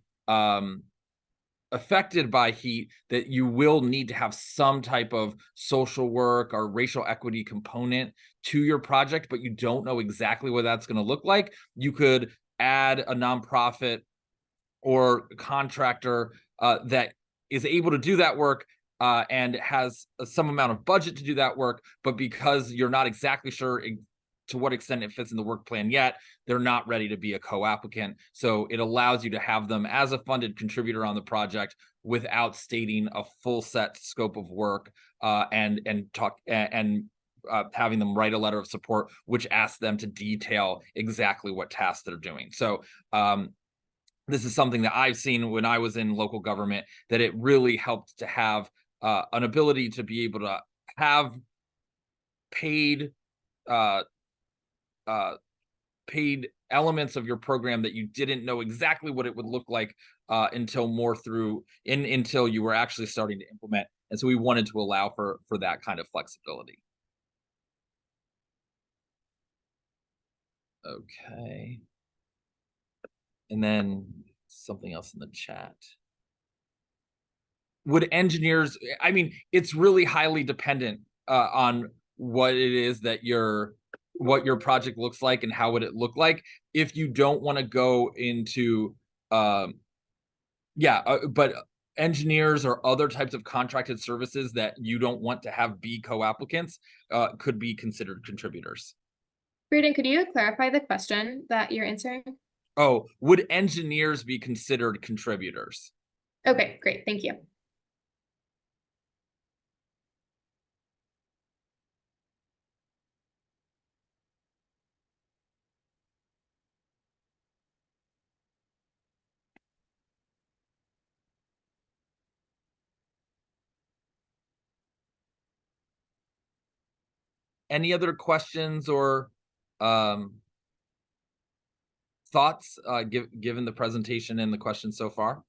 affected by heat, that you will need to have some type of social work or racial equity component to your project, but you don't know exactly what that's going to look like, you could add a nonprofit or contractor that is able to do that work and has some amount of budget to do that work, but because you're not exactly sure to what extent it fits in the work plan yet, they're not ready to be a co-applicant. So it allows you to have them as a funded contributor on the project without stating a full set scope of work and having them write a letter of support, which asks them to detail exactly what tasks they're doing. So this is something that I've seen when I was in local government, that it really helped to have an ability to be able to have paid paid elements of your program that you didn't know exactly what it would look like until you were actually starting to implement. And so we wanted to allow for that kind of flexibility. Okay. And then something else in the chat. Would engineers, I mean, it's really highly dependent on what it is that what your project looks like and how would it look like. If you don't want to go into, but engineers or other types of contracted services that you don't want to have be co-applicants could be considered contributors. Braden, could you clarify the question that you're answering? Oh, would engineers be considered contributors? Okay, great. Thank you. Any other questions or thoughts given the presentation and the questions so far?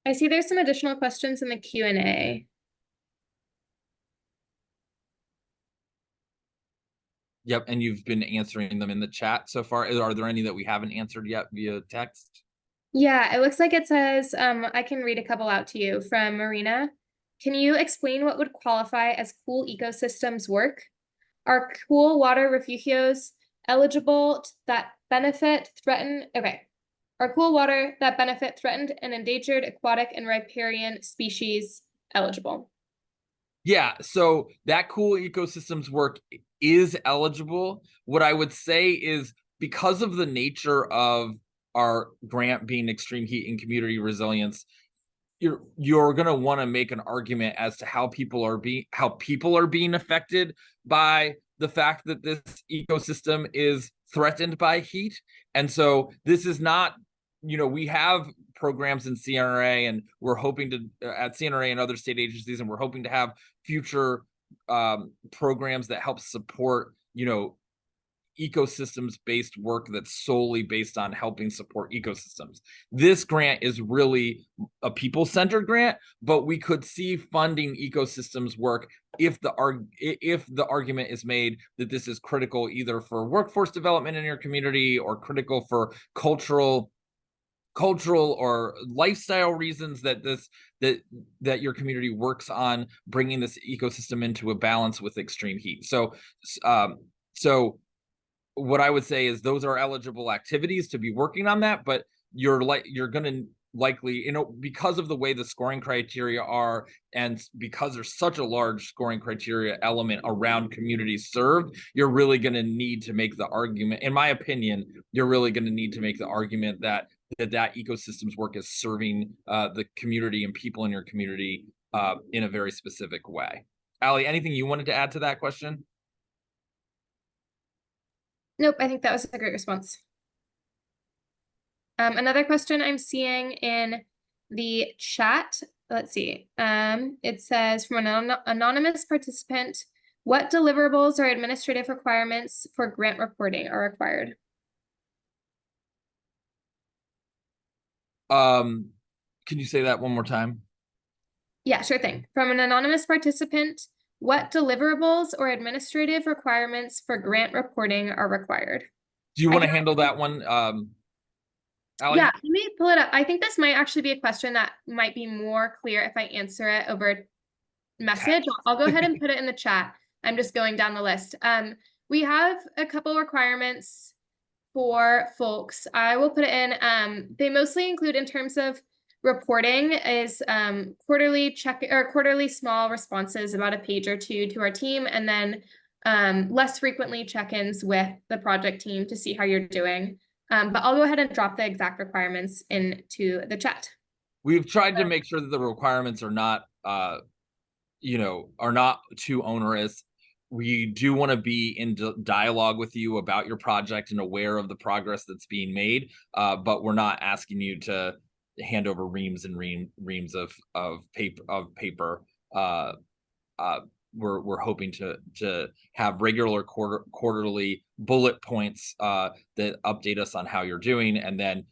I see there's some additional questions in the Q&A. Yep, and you've been answering them in the chat so far. Are there any that we haven't answered yet via text? Yeah, it looks like it says, I can read a couple out to you from Marina. Can you explain what would qualify as cool ecosystems work? Are cool water refugios eligible that benefit threatened? Okay. Are cool water that benefit threatened and endangered aquatic and riparian species eligible? Yeah, so that cool ecosystems work is eligible. What I would say is, because of the nature of our grant being extreme heat and community resilience, you're going to want to make an argument as to how people are being affected by the fact that this ecosystem is threatened by heat. And so this is not, we have programs in CNRA, and we're hoping to at CNRA and other state agencies, and we're hoping to have future programs that help support, ecosystems based work that's solely based on helping support ecosystems. This grant is really a people-centered grant, but we could see funding ecosystems work if the argument is made that this is critical either for workforce development in your community or critical for cultural or lifestyle reasons that your community works on bringing this ecosystem into a balance with extreme heat. So what I would say is those are eligible activities to be working on that, but you're going to likely, because of the way the scoring criteria are, and because there's such a large scoring criteria element around communities served, you're really going to need to make the argument, in my opinion, you're really going to need to make the argument that ecosystems work is serving the community and people in your community in a very specific way. Allie, anything you wanted to add to that question? Nope, I think that was a great response. Another question I'm seeing in the chat, let's see. It says from an anonymous participant, what deliverables or administrative requirements for grant reporting are required? Can you say that one more time? Yeah, sure thing. From an anonymous participant, what deliverables or administrative requirements for grant reporting are required? Do you want to handle that one, Allie? Yeah, let me pull it up. I think this might actually be a question that might be more clear if I answer it over message. I'll go ahead and put it in the chat. I'm just going down the list. We have a couple requirements for folks. I will put it in. They mostly include, in terms of reporting, is quarterly small responses, about a page or two, to our team, and then less frequently check-ins with the project team to see how you're doing. But I'll go ahead and drop the exact requirements into the chat. We've tried to make sure that the requirements are not, are not too onerous. We do want to be in dialogue with you about your project and aware of the progress that's being made, but we're not asking you to hand over reams and reams of paper. We're hoping to have regular quarterly bullet points that update us on how you're doing, and then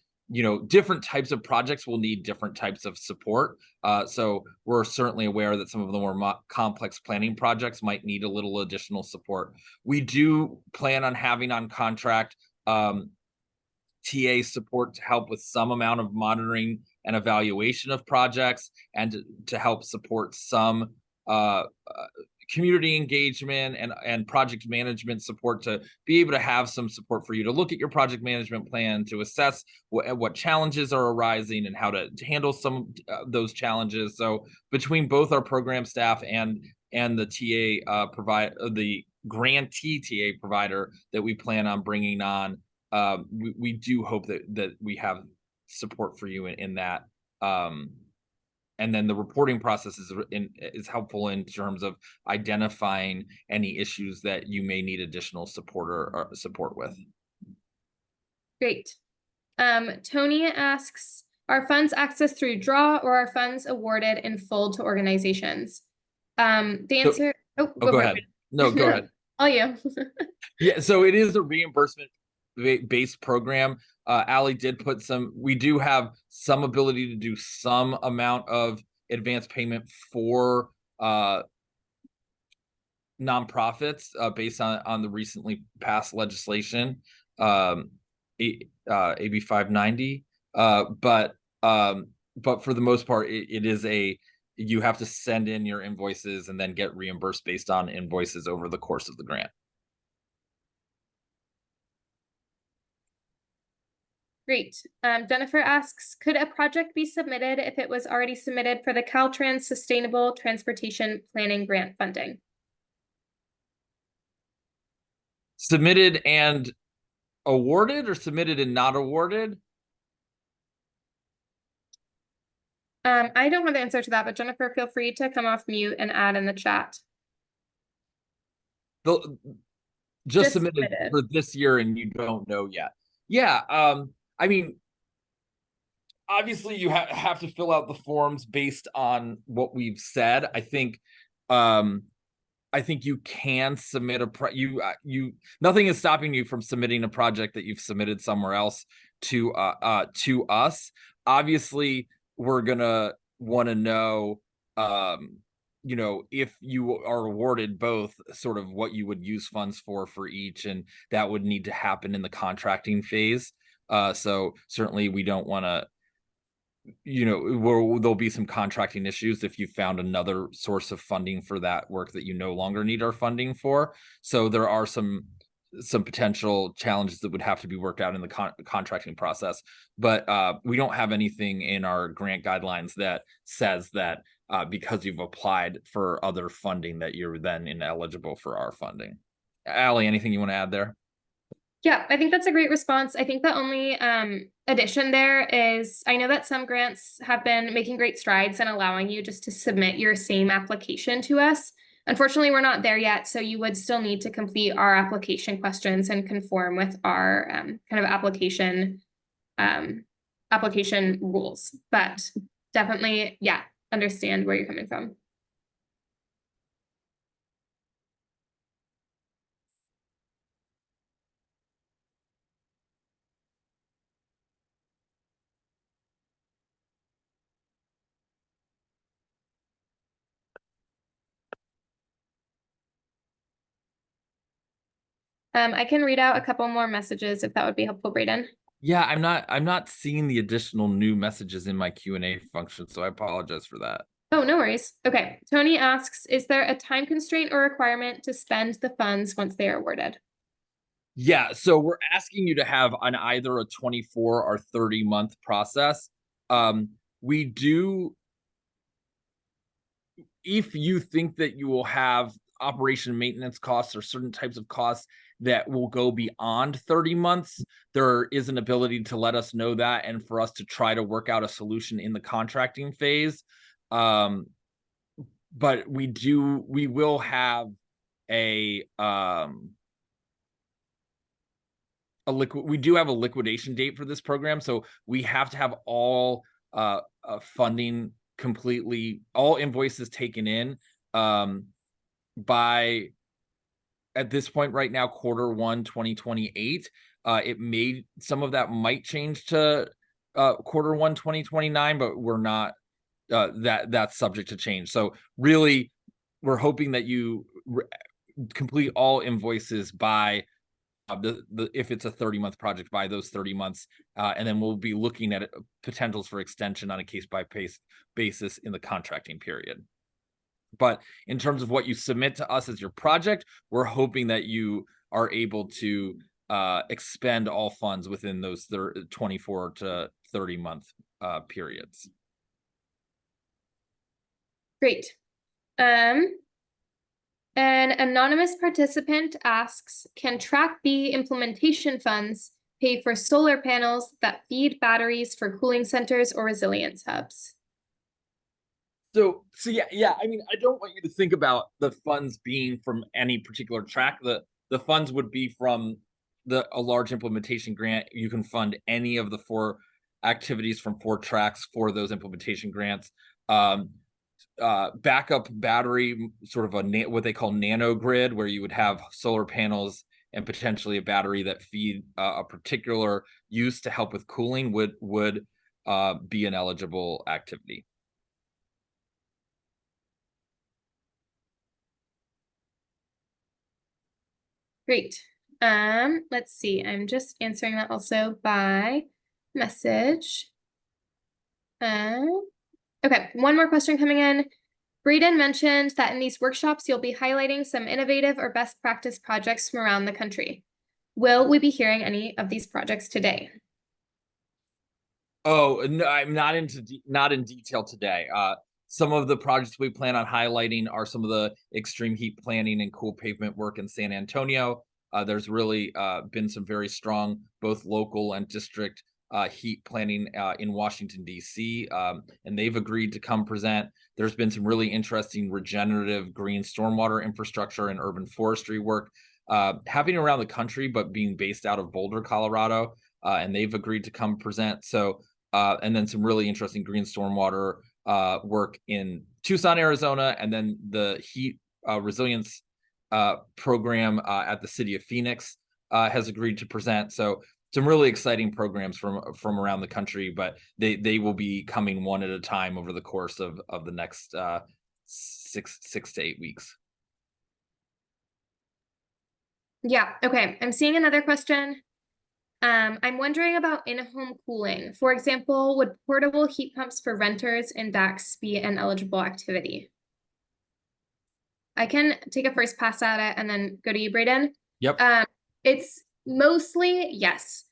different types of projects will need different types of support. So we're certainly aware that some of the more complex planning projects might need a little additional support. We do plan on having on contract TA support to help with some amount of monitoring and evaluation of projects, and to help support some community engagement and project management support, to be able to have some support for you to look at your project management plan, to assess what challenges are arising and how to handle some of those challenges. So between both our program staff and the TA the grantee TA provider that we plan on bringing on, we do hope that we have support for you in that. And then the reporting process is helpful in terms of identifying any issues that you may need additional support or support with. Great. Tony asks, are funds accessed through draw, or are funds awarded in full to organizations? The answer, go ahead. No, go ahead. All you. Yeah, so it is a reimbursement based program. Allie did put we do have some ability to do some amount of advance payment for nonprofits based on the recently passed legislation, AB 590. But for the most part, it is you have to send in your invoices and then get reimbursed based on invoices over the course of the grant. Great. Jennifer asks, could a project be submitted if it was already submitted for the Caltrans Sustainable Transportation Planning Grant funding? Submitted and awarded, or submitted and not awarded? I don't have the answer to that, but Jennifer, feel free to come off mute and add in the chat. Just submitted for this year and you don't know yet. Yeah, I mean, obviously you have to fill out the forms based on what we've said. I think you can submit nothing is stopping you from submitting a project that you've submitted somewhere else to us. Obviously, we're gonna want to know, if you are awarded both, sort of what you would use funds for each, and that would need to happen in the contracting phase. So certainly we don't want to, there'll be some contracting issues if you found another source of funding for that work that you no longer need our funding for. So there are some some potential challenges that would have to be worked out in the contracting process. But we don't have anything in our grant guidelines that says that because you've applied for other funding that you're then ineligible for our funding. Allie, anything you want to add there? Yeah, I think that's a great response. I think the only addition there is I know that some grants have been making great strides and allowing you just to submit your same application to us. Unfortunately, we're not there yet, so you would still need to complete our application questions and conform with our kind of application rules. But definitely, yeah, understand where you're coming from. I can read out a couple more messages if that would be helpful, Brayden. Yeah, I'm not seeing the additional new messages in my Q&A function, so I apologize for that. Oh, no worries. Okay. Tony asks, is there a time constraint or requirement to spend the funds once they are awarded? Yeah, so we're asking you to have on either a 24 or 30-month process. We do, if you think that you will have operation maintenance costs or certain types of costs that will go beyond 30 months, there is an ability to let us know that and for us to try to work out a solution in the contracting phase. But we will have a we do have a liquidation date for this program, so we have to have all funding completely, all invoices taken in by, at this point right now, Q1 2028. Some of that might change to Q1 2029, but we're not, that's subject to change. So really, we're hoping that you complete all invoices by if it's a 30-month project, by those 30 months, and then we'll be looking at potentials for extension on a case-by-case basis in the contracting period. But in terms of what you submit to us as your project, we're hoping that you are able to expend all funds within those 24 to 30-month periods. Great. An anonymous participant asks, can Track B implementation funds pay for solar panels that feed batteries for cooling centers or resilience hubs? So yeah. I mean, I don't want you to think about the funds being from any particular track. The funds would be from a large implementation grant. You can fund any of the 4 activities from 4 tracks for those implementation grants. Backup battery, sort of what they call nano grid, where you would have solar panels and potentially a battery that feed a particular use to help with cooling would be an eligible activity. Great. Let's see. I'm just answering that also by message. Okay, one more question coming in. Braden mentioned that in these workshops, you'll be highlighting some innovative or best practice projects from around the country. Will we be hearing any of these projects today? Oh, no, I'm not in detail today. Some of the projects we plan on highlighting are some of the extreme heat planning and cool pavement work in San Antonio. There's really been some very strong, both local and district heat planning in Washington, D.C., and they've agreed to come present. There's been some really interesting regenerative green stormwater infrastructure and urban forestry work happening around the country, but being based out of Boulder, Colorado, and they've agreed to come present. So, and then some really interesting green stormwater work in Tucson, Arizona, and then the heat resilience program at the city of Phoenix has agreed to present. So some really exciting programs from around the country, but they will be coming one at a time over the course of the next 6 to 8 weeks. Yeah, okay. I'm seeing another question. I'm wondering about in-home cooling. For example, would portable heat pumps for renters in DACs be an eligible activity? I can take a first pass at it and then go to you, Braden. Yep. It's mostly yes.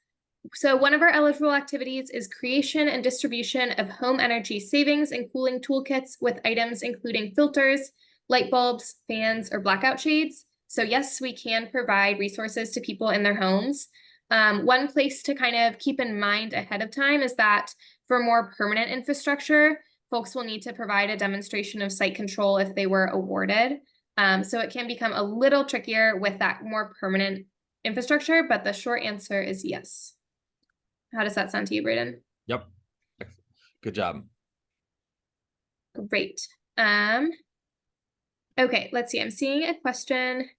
So one of our eligible activities is creation and distribution of home energy savings and cooling toolkits with items including filters, light bulbs, fans, or blackout shades. So yes, we can provide resources to people in their homes. One place to kind of keep in mind ahead of time is that for more permanent infrastructure, folks will need to provide a demonstration of site control if they were awarded. So it can become a little trickier with that more permanent infrastructure, but the short answer is yes. How does that sound to you, Braden? Yep. Good job. Great. Okay, let's see. I'm seeing a question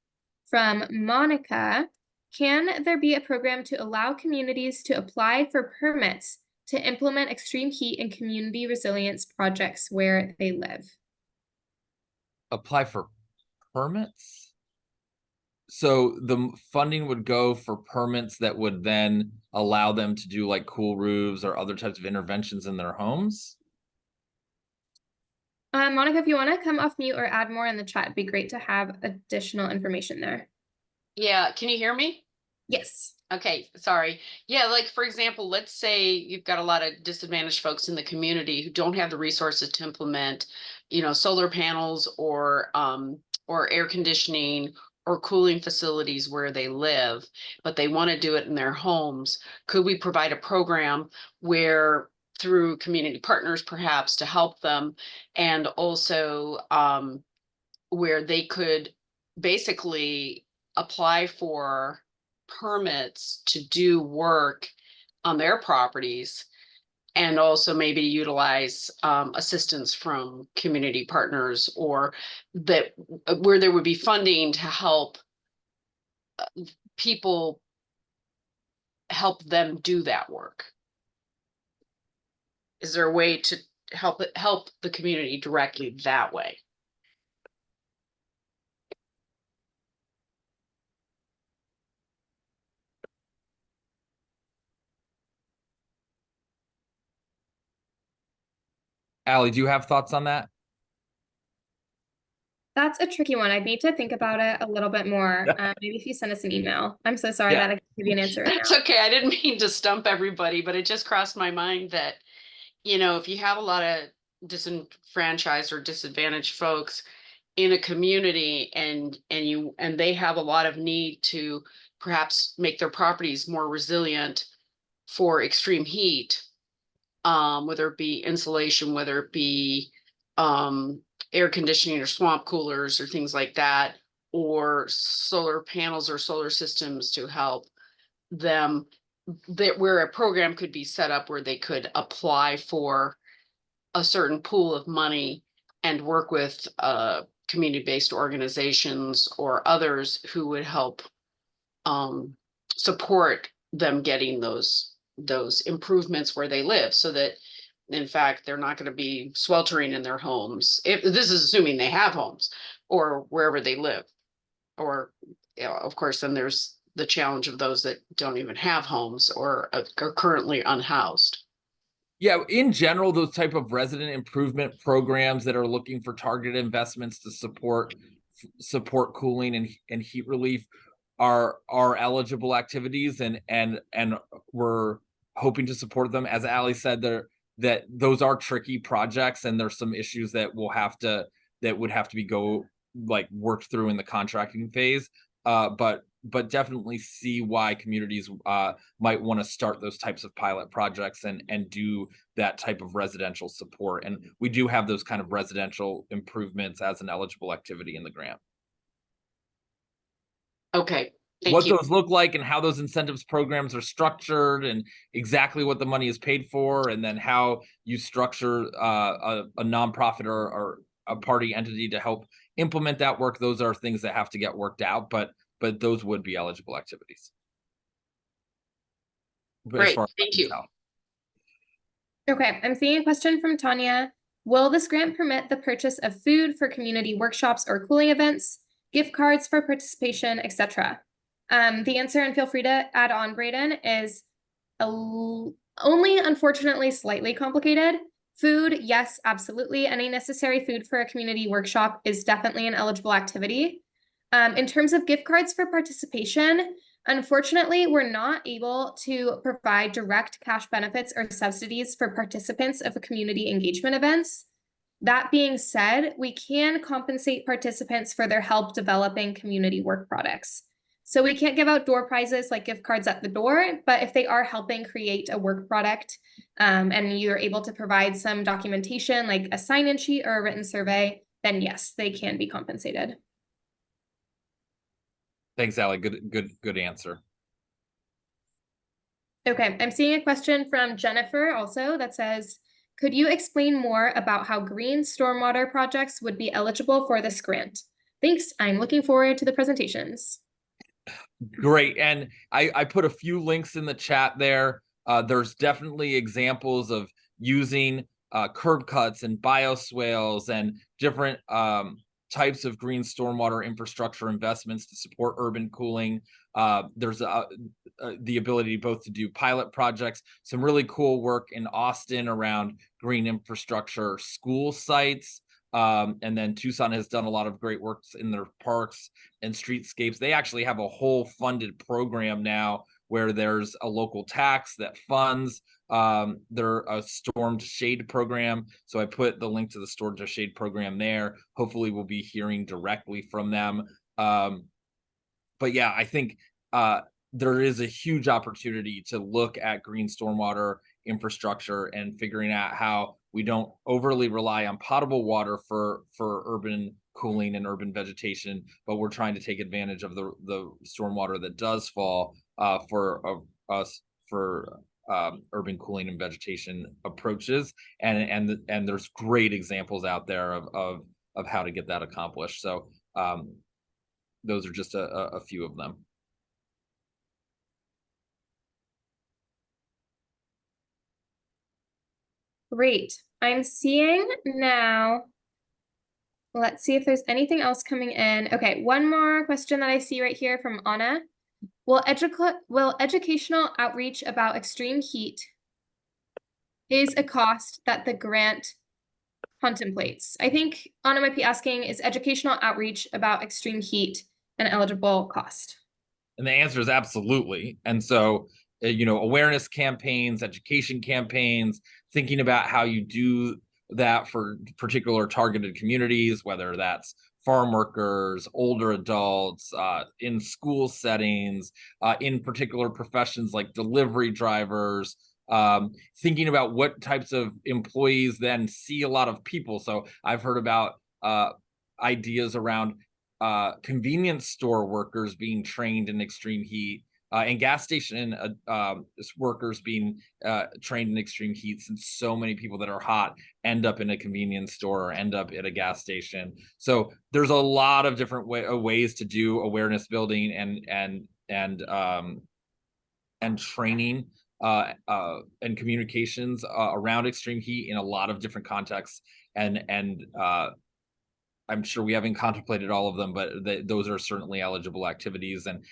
from Monica. Can there be a program to allow communities to apply for permits to implement extreme heat and community resilience projects where they live? Apply for permits? So the funding would go for permits that would then allow them to do like cool roofs or other types of interventions in their homes? Monica, if you want to come off mute or add more in the chat, it'd be great to have additional information there. Yeah, can you hear me? Yes. Okay, sorry. Yeah, like for example, let's say you've got a lot of disadvantaged folks in the community who don't have the resources to implement, solar panels or air conditioning or cooling facilities where they live, but they want to do it in their homes. Could we provide a program where through community partners perhaps to help them, and also where they could basically apply for permits to do work on their properties, and also maybe utilize assistance from community partners, or that where there would be funding to help people help them do that work. Is there a way to help the community directly that way? Allie, do you have thoughts on that? That's a tricky one. I'd need to think about it a little bit more. Maybe if you send us an email. I'm so sorry that I can't give you an answer right That's now. okay. I didn't mean to stump everybody, but it just crossed my mind that, if you have a lot of disenfranchised or disadvantaged folks in a community, and they have a lot of need to perhaps make their properties more resilient for extreme heat, whether it be insulation, whether it be air conditioning or swamp coolers or things like that, or solar panels or solar systems to help them, that where a program could be set up where they could apply for a certain pool of money and work with community-based organizations or others who would help support them getting those improvements where they live, so that in fact they're not going to be sweltering in their homes, if this is assuming they have homes or wherever they live. Or of course then there's the challenge of those that don't even have homes or are currently unhoused. Yeah, in general, those type of resident improvement programs that are looking for targeted investments to support cooling and heat relief are eligible activities, and we're hoping to support them. As Allie said, that those are tricky projects, and there's some issues that would have to be worked through in the contracting phase. But definitely see why communities might want to start those types of pilot projects and do that type of residential support. And we do have those kind of residential improvements as an eligible activity in the grant. Okay, thank What you. those look like and how those incentives programs are structured and exactly what the money is paid for, and then how you structure a nonprofit or a party entity to help implement that work, those are things that have to get worked out, but those would be eligible activities. Great, thank you. Okay, I'm seeing a question from Tanya. Will this grant permit the purchase of food for community workshops or cooling events, gift cards for participation, etc.? The answer, and feel free to add on, Braden, is only unfortunately slightly complicated. Food, yes, absolutely. Any necessary food for a community workshop is definitely an eligible activity. In terms of gift cards for participation, Unfortunately, we're not able to provide direct cash benefits or subsidies for participants of community engagement events. That being said, we can compensate participants for their help developing community work products. So we can't give out door prizes like gift cards at the door, but if they are helping create a work product, and you're able to provide some documentation like a sign-in sheet or a written survey, then yes, they can be compensated. Thanks, Allie. Good answer. Okay, I'm seeing a question from Jennifer also that says, could you explain more about how green stormwater projects would be eligible for this grant? Thanks, I'm looking forward to the presentations. Great. And I put a few links in the chat there. There's definitely examples of using curb cuts and bioswales and different types of green stormwater infrastructure investments to support urban cooling. There's the ability both to do pilot projects, some really cool work in Austin around green infrastructure school sites. And then Tucson has done a lot of great work in their parks and streetscapes. They actually have a whole funded program now where there's a local tax that funds their storm to shade program. So I put the link to the storm to shade program there. Hopefully we'll be hearing directly from them. But yeah, I think there is a huge opportunity to look at green stormwater infrastructure and figuring out how we don't overly rely on potable water for urban cooling and urban vegetation, but we're trying to take advantage of the stormwater that does fall for urban cooling and vegetation approaches, and there's great examples out there of how to get that accomplished. So those are just a few of them. Great. I'm seeing now. Let's see if there's anything else coming in. Okay, one more question that I see right here from Anna. Will educational outreach about extreme heat is a cost that the grant contemplates? I think Anna might be asking, is educational outreach about extreme heat an eligible cost? And the answer is absolutely. And so, awareness campaigns, education campaigns, thinking about how you do that for particular targeted communities, whether that's farm workers, older adults, in school settings, in particular professions like delivery drivers, thinking about what types of employees then see a lot of people. So I've heard about ideas around convenience store workers being trained in extreme heat, and gas station workers being trained in extreme heat, since so many people that are hot end up in a convenience store or end up at a gas station. So there's a lot of different ways to do awareness building and training and communications around extreme heat in a lot of different contexts. And I'm sure we haven't contemplated all of them, but those are certainly eligible activities. And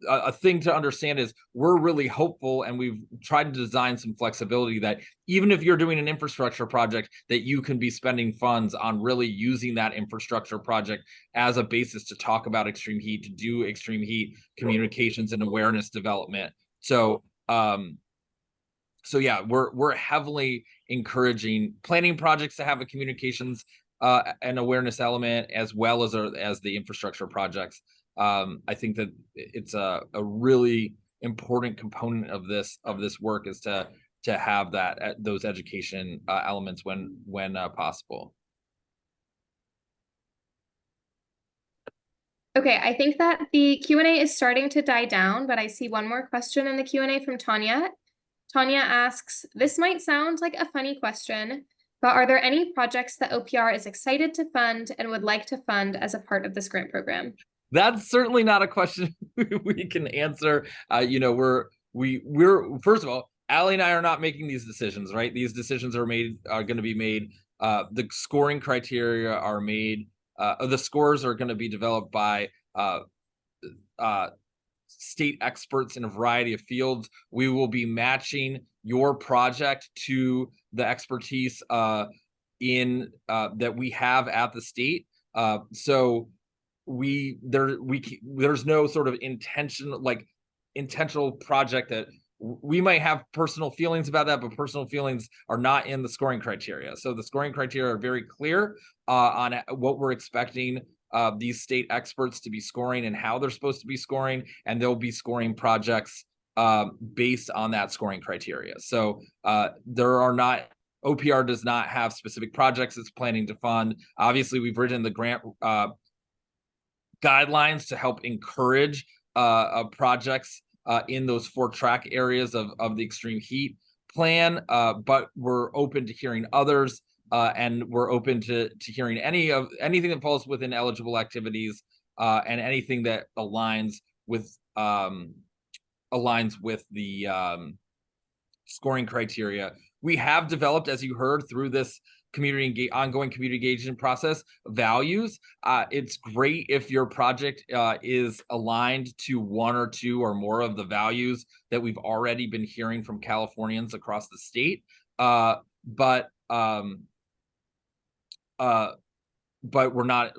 a thing to understand is we're really hopeful, and we've tried to design some flexibility that even if you're doing an infrastructure project, that you can be spending funds on really using that infrastructure project as a basis to talk about extreme heat, to do extreme heat communications and awareness development. So yeah, we're heavily encouraging planning projects to have a communications an awareness element, as well as the infrastructure projects. I think that it's a really important component of this work is to have those education elements when possible. Okay, I think that the Q&A is starting to die down, but I see one more question in the Q&A from Tanya. Tanya asks, this might sound like a funny question, but are there any projects that OPR is excited to fund and would like to fund as a part of this grant program? That's certainly not a question we can answer. We're first of all, Allie and I are not making these decisions, right? These decisions are going to be made. The scoring criteria are made. The scores are going to be developed by state experts in a variety of fields. We will be matching your project to the expertise that we have at the state. So there's no sort of intentional project that we might have personal feelings about that, but personal feelings are not in the scoring criteria. So the scoring criteria are very clear on what we're expecting these state experts to be scoring and how they're supposed to be scoring, and they'll be scoring projects based on that scoring criteria. So OPR does not have specific projects it's planning to fund. Obviously, we've written the grant guidelines to help encourage projects in those 4 track areas of the extreme heat plan, but we're open to hearing others, and we're open to hearing anything that falls within eligible activities, and anything that aligns with the scoring criteria. We have developed, as you heard through this ongoing community engagement process, values. It's great if your project is aligned to 1 or 2 or more of the values that we've already been hearing from Californians across the state. But we're not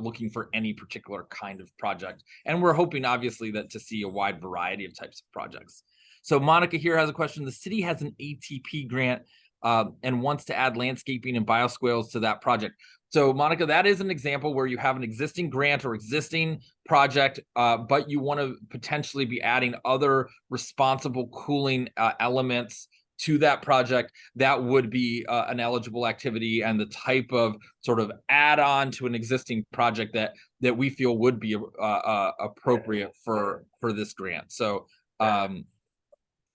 looking for any particular kind of project, and we're hoping, obviously, that to see a wide variety of types of projects. So Monica here has a question. The city has an ATP grant and wants to add landscaping and bioswales to that project. So Monica, that is an example where you have an existing grant or existing project, but you want to potentially be adding other responsible cooling elements to that project. That would be an eligible activity and the type of sort of add-on to an existing project that we feel would be appropriate for this grant. So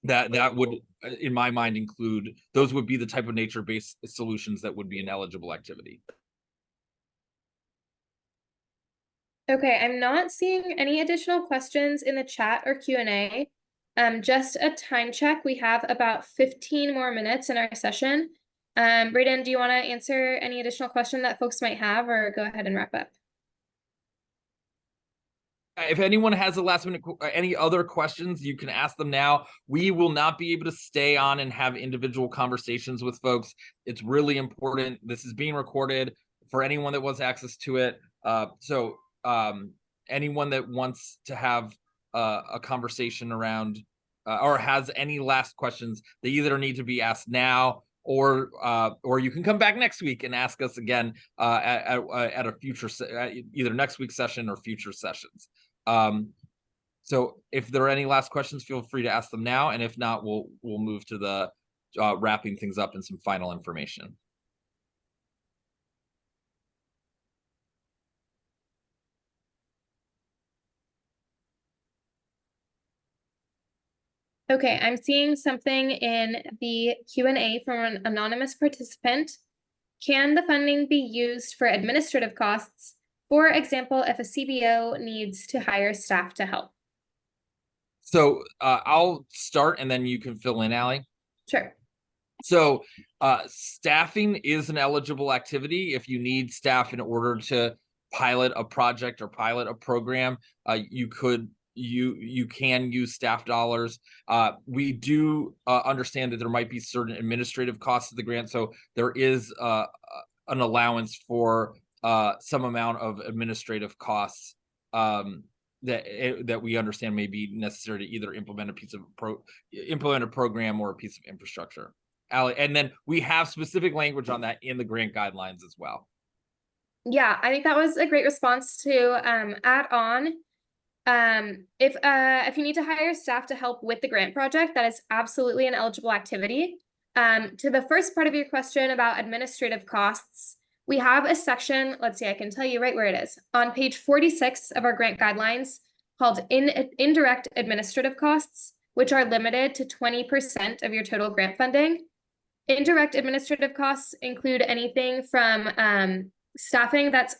that would, in my mind, include, those would be the type of nature-based solutions that would be an eligible activity. Okay, I'm not seeing any additional questions in the chat or Q&A. Just a time check. We have about 15 more minutes in our session. Braden, do you want to answer any additional question that folks might have, or go ahead and wrap up? If anyone has a last minute, any other questions, you can ask them now. We will not be able to stay on and have individual conversations with folks. It's really important. This is being recorded for anyone that wants access to it. So anyone that wants to have a conversation around or has any last questions, they either need to be asked now, or you can come back next week and ask us again at a future, either next week's session or future sessions. So if there are any last questions, feel free to ask them now, and if not, we'll move to the wrapping things up and some final information. Okay, I'm seeing something in the Q&A from an anonymous participant. Can the funding be used for administrative costs? For example, if a CBO needs to hire staff to help? So I'll start and then you can fill in, Allie. Sure. So staffing is an eligible activity. If you need staff in order to pilot a project or pilot a program, you can use staff dollars. We do understand that there might be certain administrative costs of the grant, so there is an allowance for some amount of administrative costs that we understand may be necessary to either implement a program or a piece of infrastructure. Allie, and then we have specific language on that in the grant guidelines as well. Yeah, I think that was a great response to add on. If you need to hire staff to help with the grant project, that is absolutely an eligible activity. To the first part of your question about administrative costs, we have a section, let's see, I can tell you right where it is, on page 46 of our grant guidelines, called indirect administrative costs, which are limited to 20% of your total grant funding. Indirect administrative costs include anything from staffing that's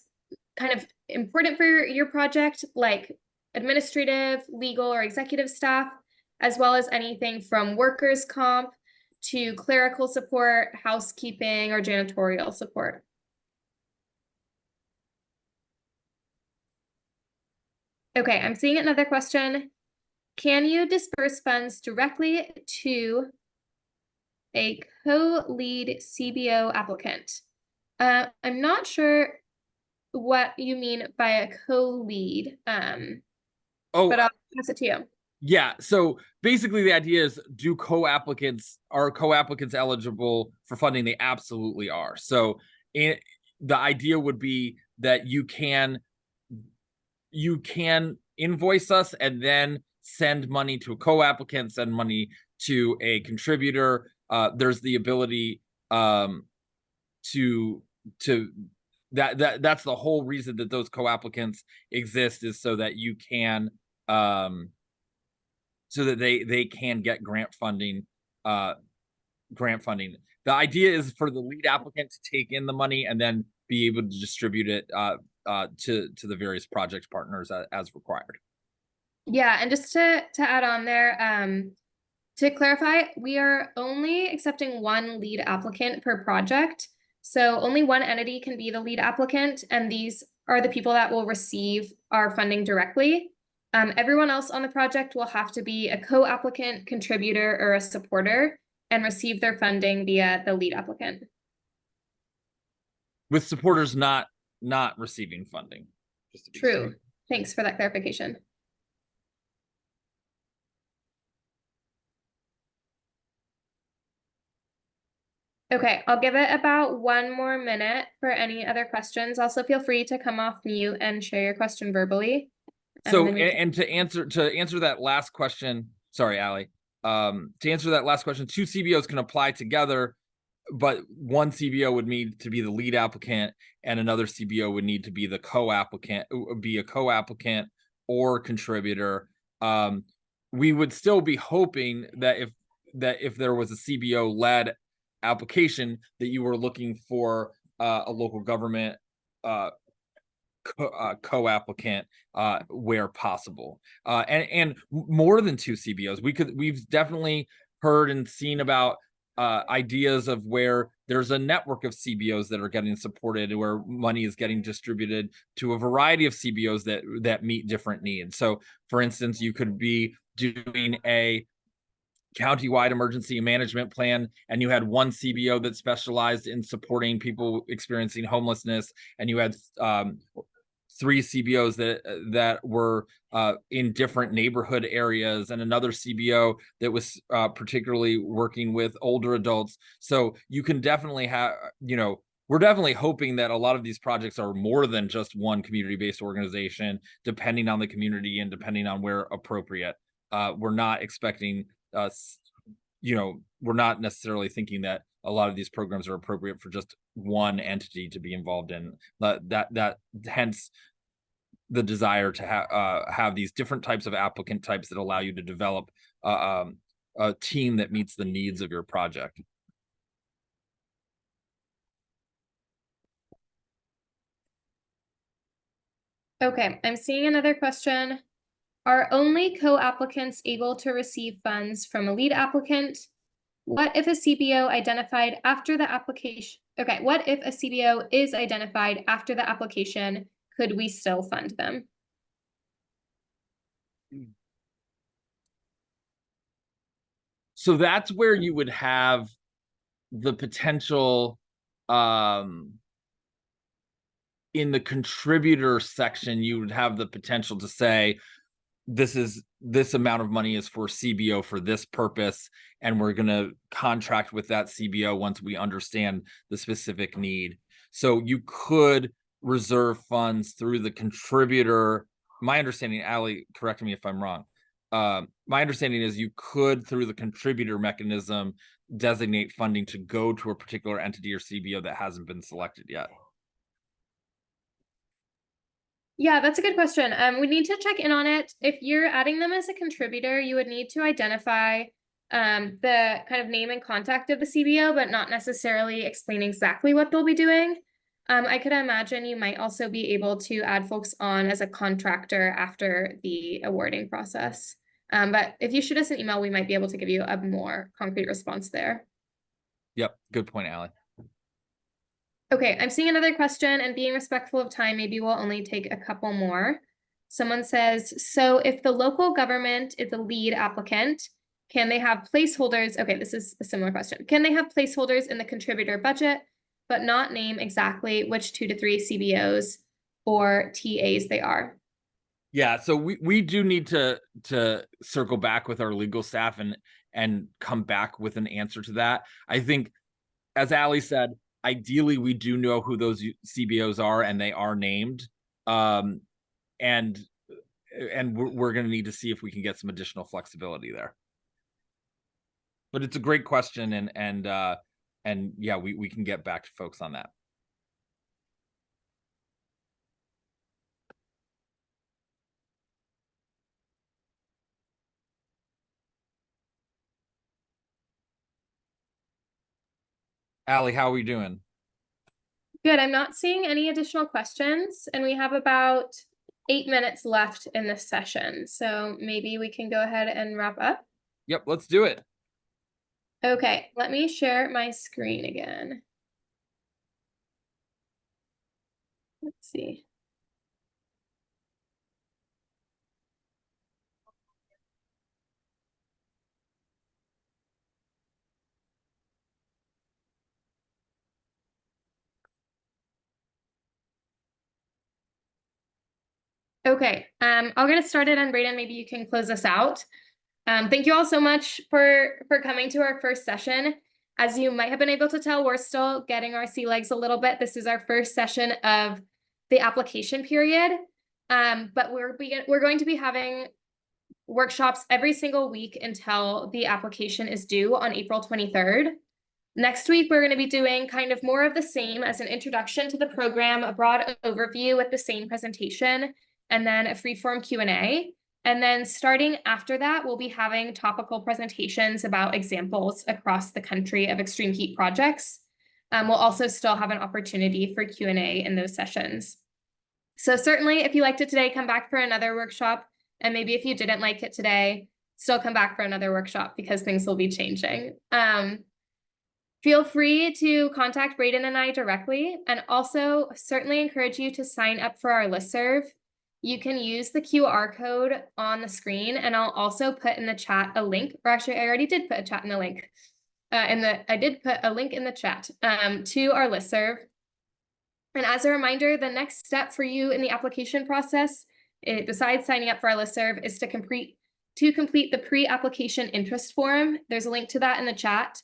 kind of important for your project, like administrative, legal, or executive staff, as well as anything from workers' comp to clerical support, housekeeping, or janitorial support. Okay, I'm seeing another question. Can you disperse funds directly to a co-lead CBO applicant? I'm not sure what you mean by a co-lead. Oh, But I'll pass it to you. yeah. So basically the idea is, are co-applicants eligible for funding? They absolutely are. So the idea would be that you can invoice us and then send money to a co-applicant, send money to a contributor. There's the ability to that's the whole reason that those co-applicants exist, is so that you can so that they can get grant funding. The idea is for the lead applicant to take in the money and then be able to distribute it to the various project partners as required. Yeah, and just to add on there, to clarify, we are only accepting one lead applicant per project. So only one entity can be the lead applicant, and these are the people that will receive our funding directly. Everyone else on the project will have to be a co-applicant, contributor, or a supporter and receive their funding via the lead applicant. With supporters not receiving funding. Just to be True. clear. Thanks for that clarification. Okay, I'll give it about 1 more minute for any other questions. Also, feel free to come off mute and share your question verbally. So, then we can- and to answer that last question, sorry, Allie, to answer that last question, 2 CBOs can apply together, but one CBO would need to be the lead applicant and another CBO would need to be the co-applicant, be a co-applicant or contributor. We would still be hoping that if there was a CBO led application, that you were looking for a local government co-applicant where possible, and more than 2 CBOs. We've definitely heard and seen about ideas of where there's a network of CBOs that are getting supported, where money is getting distributed to a variety of CBOs that meet different needs. So for instance, you could be doing a countywide emergency management plan, and you had one CBO that specialized in supporting people experiencing homelessness, and you had 3 CBOs that were in different neighborhood areas, and another CBO that was particularly working with older adults. So you can definitely have, we're definitely hoping that a lot of these projects are more than just one community-based organization, depending on the community and depending on where appropriate. We're not expecting we're not necessarily thinking that a lot of these programs are appropriate for just one entity to be involved in. That hence the desire to have these different types of applicant types that allow you to develop a team that meets the needs of your project. Okay, I'm seeing another question. Are only co-applicants able to receive funds from a lead applicant? What if a CBO identified after the application? Okay, what if a CBO is identified after the application? Could we still fund them? So that's where you would have the potential in the contributor section, you would have the potential to say, this amount of money is for CBO for this purpose, and we're going to contract with that CBO once we understand the specific need. So you could reserve funds through the contributor. My understanding, Allie, correct me if I'm wrong. My understanding is you could, through the contributor mechanism, designate funding to go to a particular entity or CBO that hasn't been selected yet. Yeah, that's a good question. We need to check in on it. If you're adding them as a contributor, you would need to identify the kind of name and contact of the CBO, but not necessarily explain exactly what they'll be doing. I could imagine you might also be able to add folks on as a contractor after the awarding process. But if you shoot us an email, we might be able to give you a more concrete response there. Yep, good point, Allie. Okay, I'm seeing another question, and being respectful of time, maybe we'll only take a couple more. Someone says, so if the local government is a lead applicant, can they have placeholders? Okay, this is a similar question. Can they have placeholders in the contributor budget, but not name exactly which 2 to 3 CBOs or TAs they are. Yeah, so we do need to circle back with our legal staff and come back with an answer to that. I think, as Allie said, ideally we do know who those CBOs are, and they are named. And we're going to need to see if we can get some additional flexibility there. But it's a great question, and yeah, we can get back to folks on that. Allie, how are we doing? Good. I'm not seeing any additional questions, and we have about 8 minutes left in this session. So maybe we can go ahead and wrap up. Yep, let's do it. Okay, let me share my screen again. Let's see. Okay, I'll get it started, and Brayden, maybe you can close us out. Thank you all so much for coming to our first session. As you might have been able to tell, we're still getting our sea legs a little bit. This is our first session of the application period, but we're going to be having workshops every single week until the application is due on April 23rd. Next week, we're going to be doing kind of more of the same as an introduction to the program, a broad overview with the same presentation, and then a free-form Q&A. And then starting after that, we'll be having topical presentations about examples across the country of extreme heat projects. We'll also still have an opportunity for Q&A in those sessions. So certainly, if you liked it today, come back for another workshop. And maybe if you didn't like it today, still come back for another workshop because things will be changing. Feel free to contact Brayden and I directly, and also certainly encourage you to sign up for our listserv. You can use the QR code on the screen, and I'll also put in the chat a link, or actually I already did put a chat in the link. I did put a link in the chat to our listserv. And as a reminder, the next step for you in the application process, besides signing up for our listserv, is to complete the pre-application interest form. There's a link to that in the chat.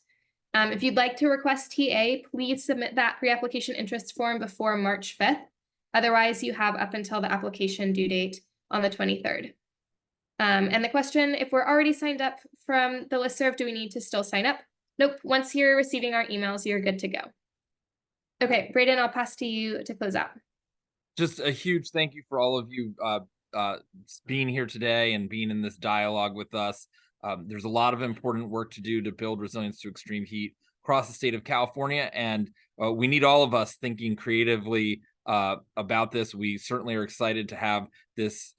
If you'd like to request TA, please submit that pre-application interest form before March 5th. Otherwise, you have up until the application due date on the 23rd. And the question, if we're already signed up from the listserv, do we need to still sign up? Nope. Once you're receiving our emails, you're good to go. Okay, Brayden, I'll pass to you to close out. Just a huge thank you for all of you being here today and being in this dialogue with us. There's a lot of important work to do to build resilience to extreme heat across the state of California, and we need all of us thinking creatively about this. We certainly are excited to have this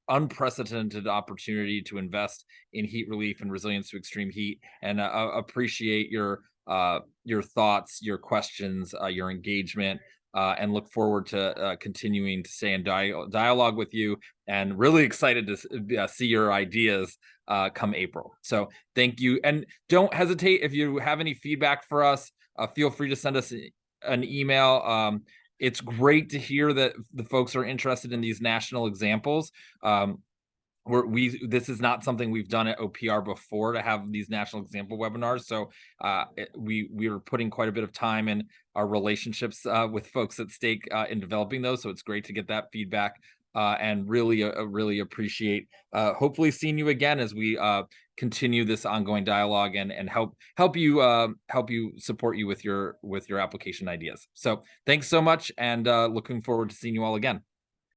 unprecedented opportunity to invest in heat relief and resilience to extreme heat, and appreciate your thoughts, your questions, your engagement. And look forward to continuing to stay in dialogue with you, and really excited to see your ideas come April. So thank you. And don't hesitate, if you have any feedback for us, feel free to send us an email. It's great to hear that the folks are interested in these national examples. This is not something we've done at OPR before, to have these national example webinars. So we are putting quite a bit of time in our relationships with folks at stake in developing those. So it's great to get that feedback, and really appreciate hopefully seeing you again as we continue this ongoing dialogue and help you support you with your application ideas. So thanks so much, and looking forward to seeing you all again.